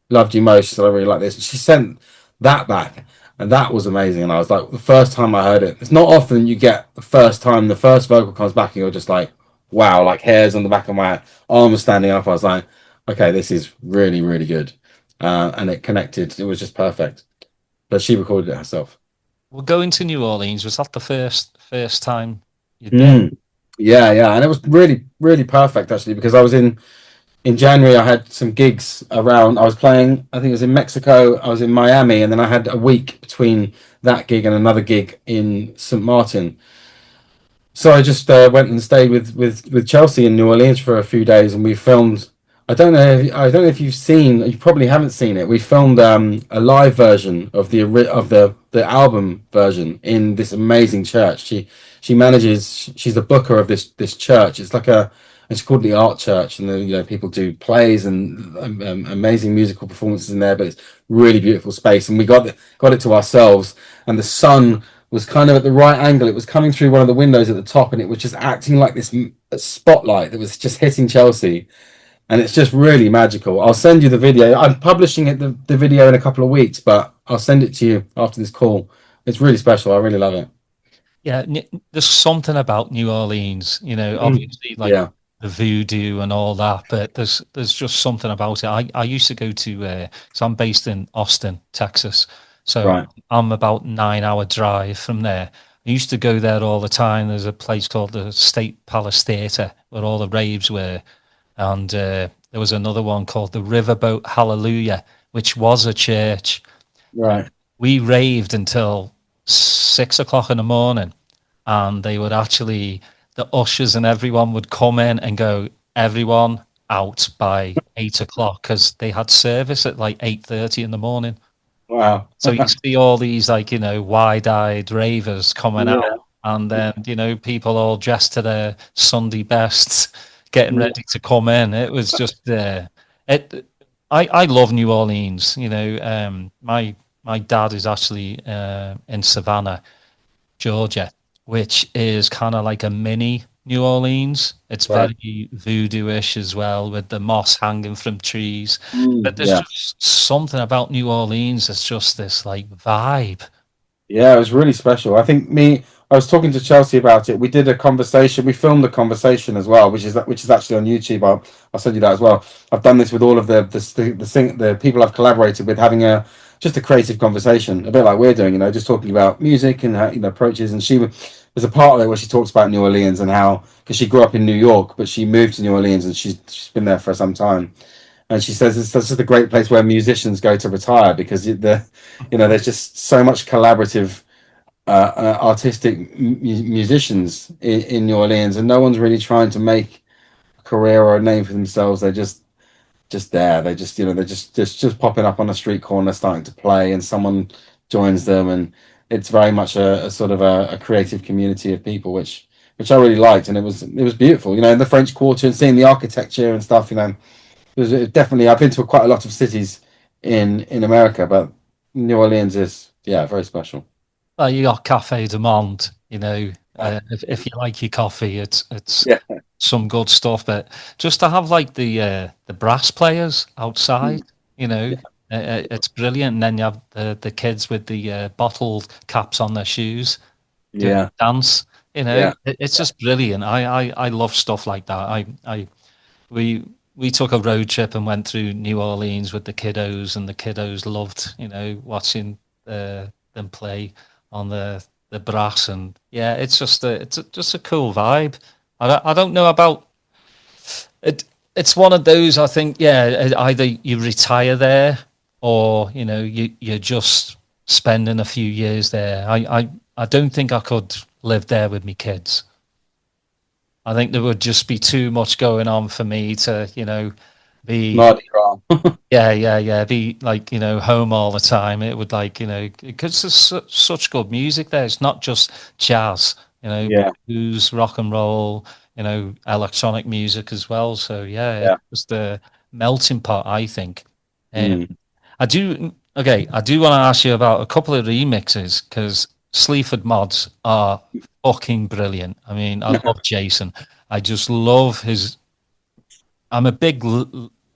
Loved You Most. So I really like this. She sent that back, and that was amazing. And I was like, the first time I heard it, it's not often you get the first time the first vocal comes back and you're just like, wow, like hairs on the back of my arm was standing up. I was like, okay, this is really, really good. And it connected. It was just perfect. But she recorded it herself. Well, going to New Orleans, was that the first time you'd been? Mm. Yeah, yeah. And it was really, really perfect actually, because I was in January. I had some gigs around. I was playing, I think it was in Mexico, I was in Miami, and then I had a week between that gig and another gig in St. Martin. So I just went and stayed with Chelsea in New Orleans for a few days, and we filmed. I don't know if you've seen. You probably haven't seen it. We filmed a live version of the album version in this amazing church. She manages. She's the booker of this church. It's like a. It's called the Art Church, and people do plays and amazing musical performances in there. But it's really beautiful space, and we got it to ourselves. And the sun was kind of at the right angle. It was coming through one of the windows at the top, and it was just acting like this spotlight that was just hitting Chelsea. And it's just really magical. I'll send you the video. I'm publishing the video in a couple of weeks, but I'll send it to you after this call. It's really special. I really love it. Yeah, there's something about New Orleans, obviously like Yeah, the voodoo and all that, but there's just something about it. I used to go to, so I'm based in Austin, Texas, so right. I'm about 9 hour drive from there. I used to go there all the time. There's a place called the State Palace Theatre where all the raves were, and there was another one called the Riverboat Hallelujah, which was a church. Right. We raved until 6 o'clock in the morning, and they would actually, the ushers and everyone would come in and go, everyone out by 8 o'clock, because they had service at like 8:30 in the morning. Wow. So you see all these like wide-eyed ravers coming Yeah. out, and then people all dressed to their Sunday bests, getting Yeah. ready to come in. It was just it. I love New Orleans. My dad is actually in Savannah, Georgia, which is kind of like a mini New Orleans. It's Right. very voodoo-ish as well, with the moss hanging from trees. But there's Yeah. just something about New Orleans that's just this like vibe. Yeah, it was really special. I was talking to Chelsea about it. We did a conversation. We filmed a conversation as well, which is actually on YouTube. I'll send you that as well. I've done this with all of the people I've collaborated with, having a just a creative conversation, a bit like we're doing. Just talking about music and how, approaches. And there's a part of it where she talks about New Orleans and how, because she grew up in New York, but she moved to New Orleans and she's been there for some time. And she says it's just a great place where musicians go to retire, because there's just so much collaborative artistic musicians in New Orleans, and no one's really trying to make a career or a name for themselves. They're just there. They just they're just popping up on a street corner, starting to play, and someone joins them, and it's very much a sort of a creative community of people, which I really liked, and it was beautiful. In the French Quarter, and seeing the architecture and stuff. It definitely. I've been to quite a lot of cities in America, but New Orleans is, yeah, very special. Well, you got Cafe du Monde, Yeah. if you like your coffee, it's Yeah. some good stuff. But just to have like the brass players outside, Mm. it's brilliant. And then you have the kids with the bottle caps on their shoes doing Yeah. the dance. Yeah. It's just brilliant. I love stuff like that. We we took a road trip and went through New Orleans with the kiddos, and the kiddos loved watching them play on the brass. And yeah, it's just a cool vibe. I don't know about it. It's one of those, I think, yeah, either you retire there, or you're just spending a few years there. I don't think I could live there with me kids. I think there would just be too much going on for me to, be, Mardi Gras. yeah, be like, home all the time. It would, like, because there's such good music there. It's not just jazz, Yeah. blues, rock and roll, electronic music as well. So yeah, it's Yeah. just a melting pot, I think. Um, Mm. I do want to ask you about a couple of remixes, because Sleaford mods are fucking brilliant. I mean, I love Jason. I just love his. I'm a big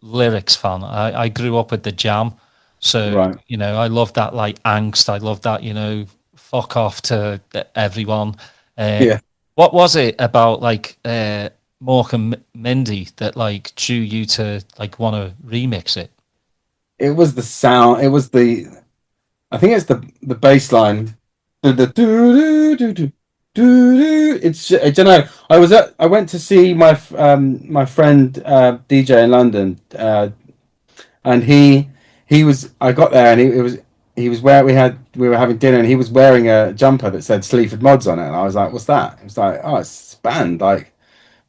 lyrics fan. I grew up with the Jam, so Right. I love that like angst. I love that fuck off to everyone. Uh, Yeah. what was it about like Mork and Mindy that like drew you to like want to remix it? It was the sound. It was the. I think it's the bass line. The do do do do. I don't know. I went to see my friend DJ in London, and he was. I got there and he was where we were having dinner and he was wearing a jumper that said Sleaford Mods on it, and I was like, "What's that?" He was like, "Oh, it's a band like."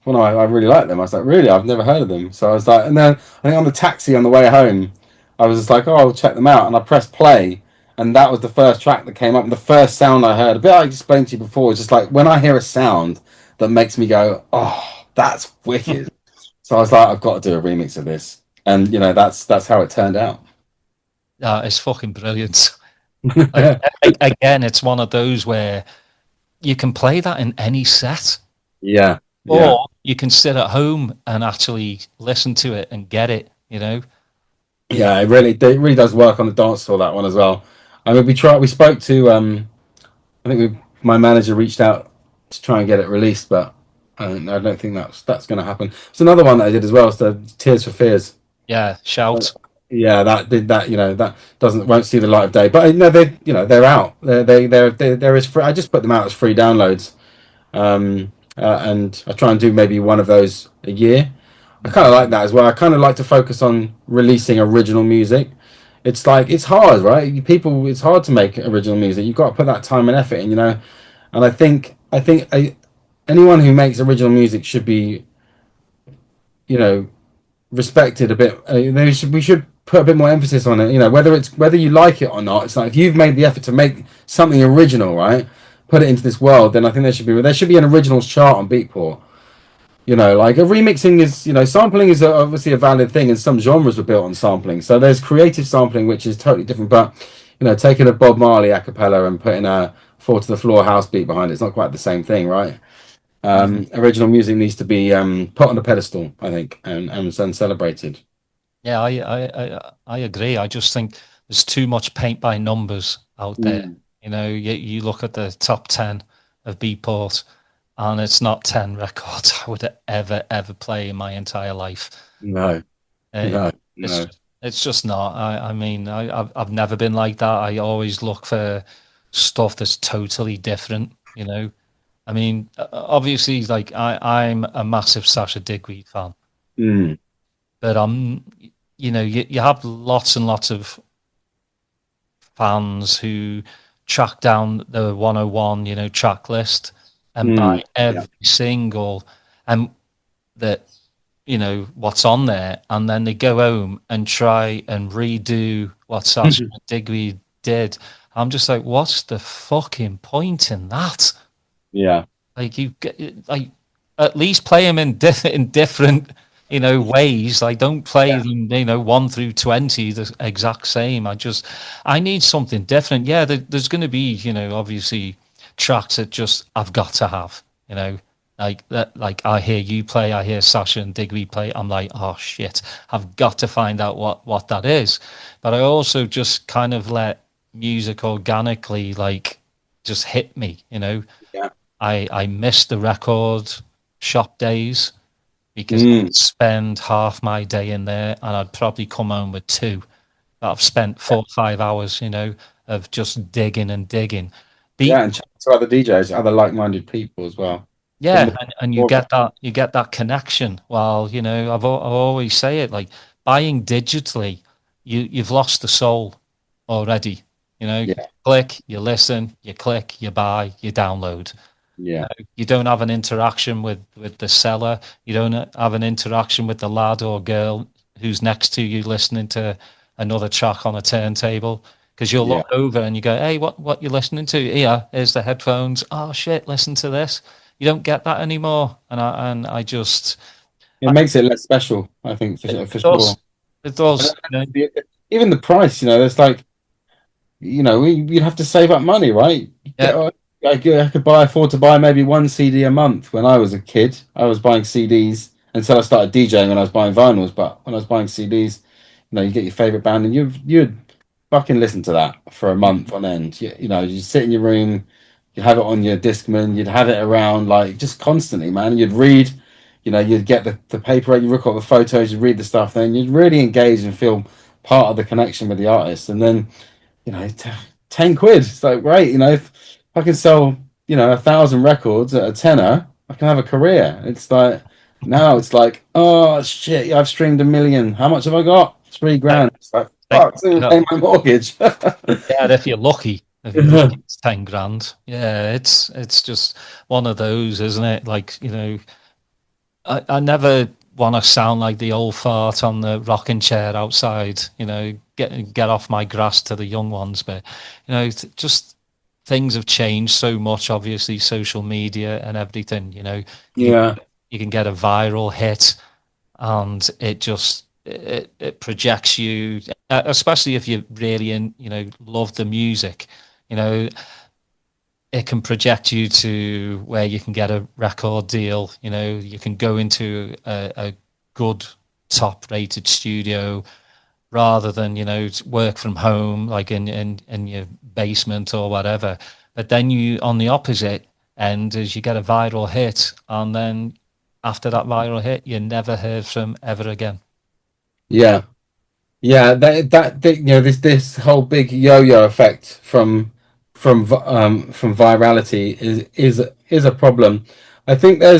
Well, no, I really like them. I was like, really? I've never heard of them. So I was like, and then I think on the taxi on the way home, I was just like, oh, I'll check them out. And I pressed play, and that was the first track that came up. And the first sound I heard, a bit I explained to you before, is just like when I hear a sound that makes me go, oh, that's wicked. So I was like, I've got to do a remix of this. And, that's how it turned out. It's fucking brilliant. Like again, it's one of those where you can play that in any set, Yeah. Yeah. or you can sit at home and actually listen to it and get it. You know? Yeah, it really does work on the dance floor, that one as well. I mean, we spoke to, I think my manager reached out to try and get it released, but I don't think that's going to happen. It's another one that I did as well. It's the Tears for Fears. Yeah, shout. Yeah, that did that. That doesn't won't see the light of day. But no, they're out. There is free. I just put them out as free downloads, and I try and do maybe one of those a year. I kind of like that as well. I kind of like to focus on releasing original music. It's like it's hard, right? It's hard to make original music. You've got to put that time and effort in. And I think anyone who makes original music should be, you know, respected a bit. We should put a bit more emphasis on it. Whether you like it or not. It's like if you've made the effort to make something original, right? Put it into this world, then I think there should be an originals chart on Beatport. Like a remixing is, sampling is obviously a valid thing, and some genres were built on sampling. So there's creative sampling, which is totally different. But taking a Bob Marley a cappella and putting a four to the floor house beat behind it's not quite the same thing, right? Original music needs to be put on a pedestal, I think, and celebrated. Yeah, I agree. I just think there's too much paint by numbers out there. Mm. You look at the top 10 of Beatport, and it's not 10 records I would ever play in my entire life. No, Uh, no, it's no. it's just not. I mean, I've never been like that. I always look for stuff that's totally different. I mean, obviously, like I'm a massive Sasha Digweed fan, Mm. but you have lots and lots of fans who track down the 101, track list and Mm. buy every Yeah, single and that what's on there, and then they go home and try and redo what Sasha Digweed did. I'm just like, what's the fucking point in that? yeah, Like you get like at least play them in different ways. Like don't play yeah, them 1 through 20 the exact same. I need something different. Yeah, there's going to be obviously tracks that just I've got to have. Like that. Like I hear you play, I hear Sasha and Digby play. I'm like, oh shit, I've got to find out what that is. But I also just kind of let music organically like just hit me. yeah. I miss the record shop days because Mm. I'd spend half my day in there and I'd probably come home with two. I've spent 4 or 5 hours, of just digging and digging. Yeah, Beat, and chat to other DJs, other like-minded people as well. The yeah, more, and you more get that connection. While I always say it like buying digitally, you've lost the soul already. You yeah, click, you listen, you click, you buy, you download. yeah, You don't have an interaction with the seller. You don't have an interaction with the lad or girl who's next to you listening to another track on a turntable. Because you'll yeah. look over and you go, "Hey, what you listening to? Here, here's the headphones. Oh shit, listen to this." You don't get that anymore, and I just It makes it less special, I think, it for does sure. it And does. even the price, there's like, you'd have to save up money, right? Yeah, I could afford to buy maybe one CD a month when I was a kid. I was buying CDs until I started DJing when I was buying vinyls. But when I was buying CDs, you get your favorite band and you'd fucking listen to that for a month on end. You sit in your room, you have it on your Discman, you'd have it around like just constantly, man. You'd read. you'd get the paper, you record the photos, you read the stuff, then you'd really engage and feel part of the connection with the artist. And then, 10 quid, it's like, great, if I can sell, 1,000 records at a tenner, I can have a career. It's like, now it's like, oh shit, I've streamed 1 million. How much have I got? 3 grand. It's like, fuck, it's gonna pay my mortgage. Yeah, if you're lucky, it's 10 grand. Yeah, it's just one of those, isn't it? Like, I never want to sound like the old fart on the rocking chair outside. Get off my grass to the young ones, but just things have changed so much. Obviously, social media and everything. You Yeah. you can get a viral hit, and it projects you, especially if you really love the music. It can project you to where you can get a record deal. You can go into a good top rated studio rather than work from home, like in your basement or whatever. But then you, on the opposite end, is you get a viral hit, and then after that viral hit, you're never heard from ever again. Yeah. Yeah, this whole big yo-yo effect from virality is a problem. I think there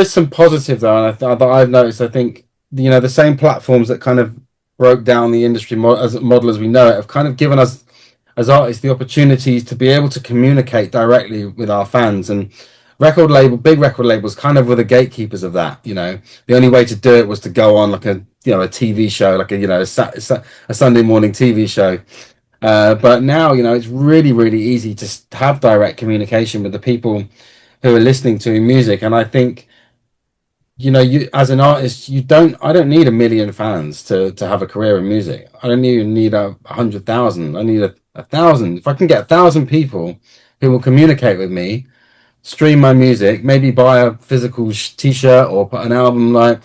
is some positive though, and that I've noticed. I think the same platforms that kind of broke down the industry model as we know it have kind of given us as artists the opportunities to be able to communicate directly with our fans. And big record labels kind of were the gatekeepers of that. The only way to do it was to go on like a TV show, like a Sunday morning TV show. But now, it's really, really easy to have direct communication with the people who are listening to music. And I think, you as an artist, I don't need 1 million fans to have a career in music. I don't even need 100,000. I need 1,000. If I can get 1,000 people who will communicate with me, stream my music, maybe buy a physical t-shirt or put an album, like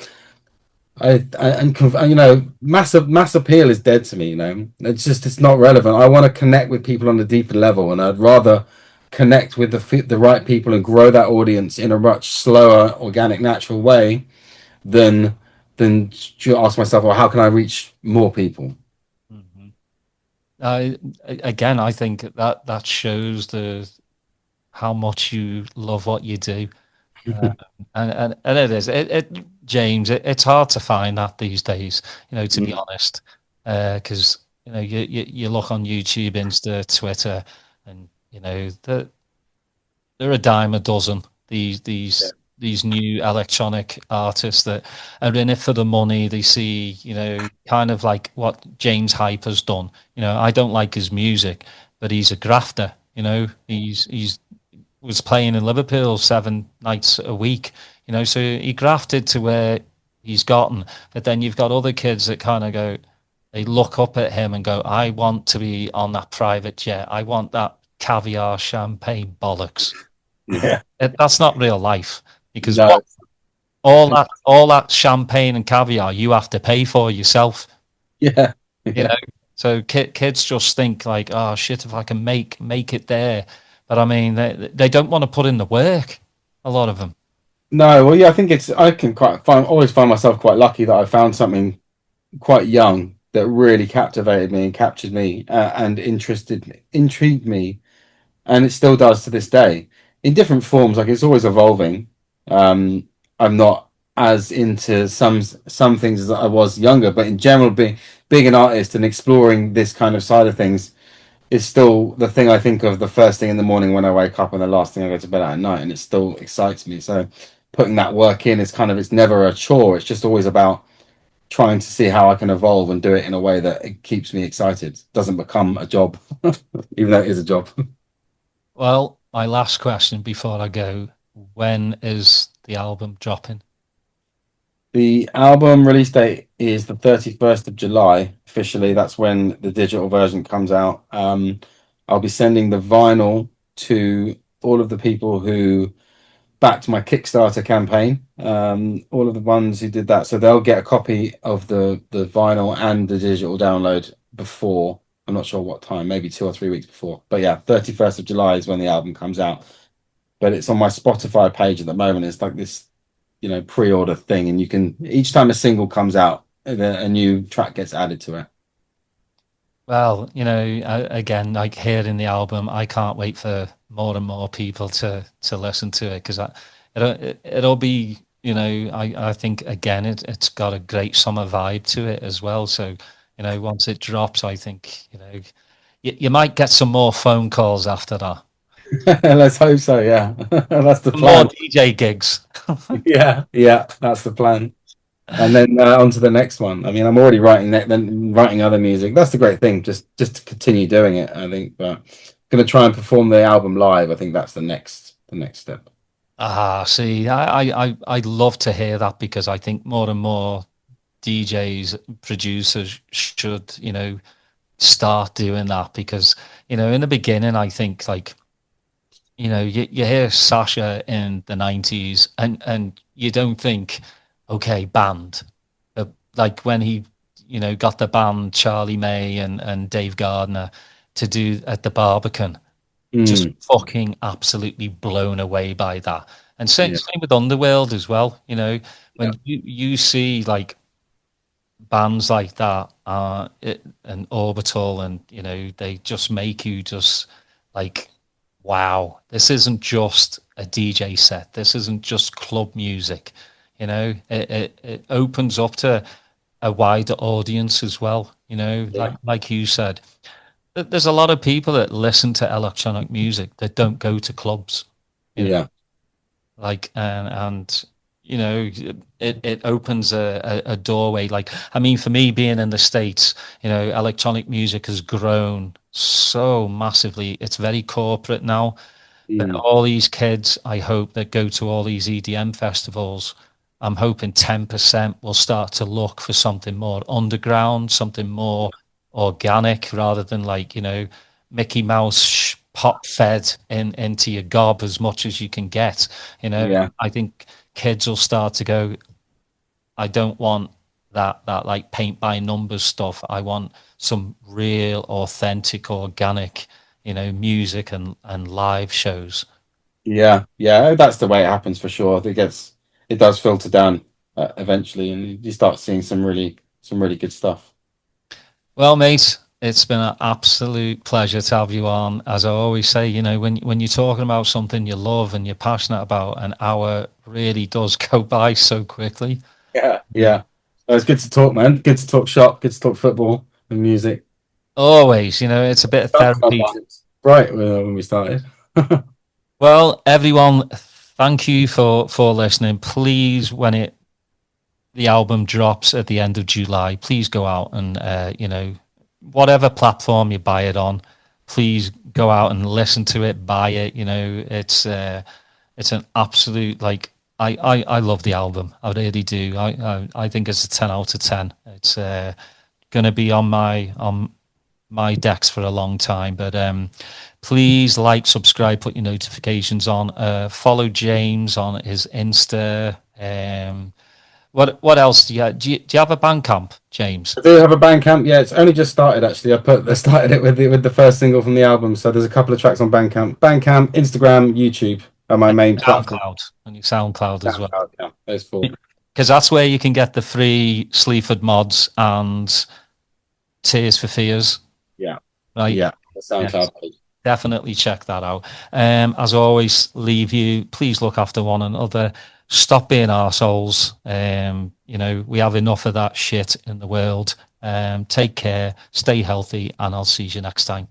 mass appeal is dead to me. It's not relevant. I want to connect with people on a deeper level, and I'd rather connect with the right people and grow that audience in a much slower, organic, natural way than ask myself, well, how can I reach more people? Mm-hmm. Again, I think that shows how much you love what you do. And it is James, it's hard to find that these days, to be honest, because you look on YouTube, Insta, Twitter, and they're a dime a dozen, these new electronic artists that are in it for the money. They see, kind of like what James Hype has done. I don't like his music, but he's a grafter. He's was playing in Liverpool 7 nights a week, so he grafted to where he's gotten. But then you've got other kids that kind of they look up at him and go, I want to be on that private jet. I want that caviar champagne bollocks. Yeah. That's not real life, because No. all that champagne and caviar you have to pay for yourself. Yeah. So kids just think like, oh shit, if I can make it there. But I mean, they don't want to put in the work, a lot of them. No, well, yeah, I think I can always find myself quite lucky that I found something quite young that really captivated me and captured me, and intrigued me, and it still does to this day in different forms. Like, it's always evolving. I'm not as into some things as I was younger, but in general, being an artist and exploring this kind of side of things is still the thing I think of the first thing in the morning when I wake up, and the last thing I go to bed at night, and it still excites me. So putting that work in is it's never a chore. It's just always about trying to see how I can evolve and do it in a way that it keeps me excited. It doesn't become a job, even though it is a job. Well, my last question before I go: when is the album dropping? The album release date is the 31st of July. Officially, that's when the digital version comes out. I'll be sending the vinyl to all of the people who backed my Kickstarter campaign. All of the ones who did that, so they'll get a copy of the vinyl and the digital download before. I'm not sure what time, maybe 2 or 3 weeks before. But yeah, 31st of July is when the album comes out. but it's on my Spotify page at the moment. It's like this, pre-order thing, and you can each time a single comes out, a new track gets added to it. Well, again, like hearing the album, I can't wait for more and more people to listen to it because it'll be, I think again it's got a great summer vibe to it as well. So, once it drops, I think you might get some more phone calls after that. Let's hope so. Yeah, that's the More plan. DJ gigs. Yeah, that's the plan. And then on to the next one. I mean, I'm already writing that, then writing other music. That's the great thing, just to continue doing it. I think, but going to try and perform the album live. I think that's the next step. See, I'd love to hear that because I think more and more DJs, producers should, start doing that because, in the beginning, I think like, you hear Sasha in the 90s and you don't think, okay, band. Like when he, got the band Charlie May and Dave Gardner to do at the Barbican, just fucking absolutely blown away by that. And same with Underworld as well. When you see like bands like that and Orbital, and they just make you just like, wow, this isn't just a DJ set. This isn't just club music. It opens up to a wider audience as well. Like you said, there's a lot of people that listen to electronic music that don't go to clubs. Like and it opens a doorway. Like, I mean, for me being in the States, electronic music has grown so massively. It's very corporate now. But all these kids, I hope, that go to all these EDM festivals, I'm hoping 10% will start to look for something more underground, something more organic, rather than like, Mickey Mouse pop fed into your gob as much as you can get. I think kids will start to go, I don't want that like paint by numbers stuff. I want some real, authentic, organic, music and live shows. Yeah, that's the way it happens for sure. It does filter down eventually, and you start seeing some really good stuff. Well, mate, it's been an absolute pleasure to have you on. As I always say, when you're talking about something you love and you're passionate about, an hour really does go by so quickly. Yeah. It's good to talk, man. Good to talk shop. Good to talk football and music. Always, it's a bit of therapy. Right when we started. Well, everyone, thank you for listening. Please, when the album drops at the end of July, please go out and whatever platform you buy it on, please go out and listen to it, buy it. It's an absolute, like, I love the album. I really do. I think it's a 10 out of 10. It's going to be on my decks for a long time. But please like, subscribe, put your notifications on. Follow James on his Insta. What else do you have? Do you have a Bandcamp, James? I do have a Bandcamp. Yeah, it's only just started actually. I started it with the first single from the album. So there's a couple of tracks on Bandcamp, Instagram, YouTube are my main platform. And your SoundCloud as well. Yeah, those four. Because that's where you can get the free Sleaford mods and Tears for Fears. Yeah. Right. Yeah. The SoundCloud page. Definitely check that out. As always, leave you. Please look after one another. Stop being arseholes. We have enough of that shit in the world. Take care. Stay healthy, and I'll see you next time.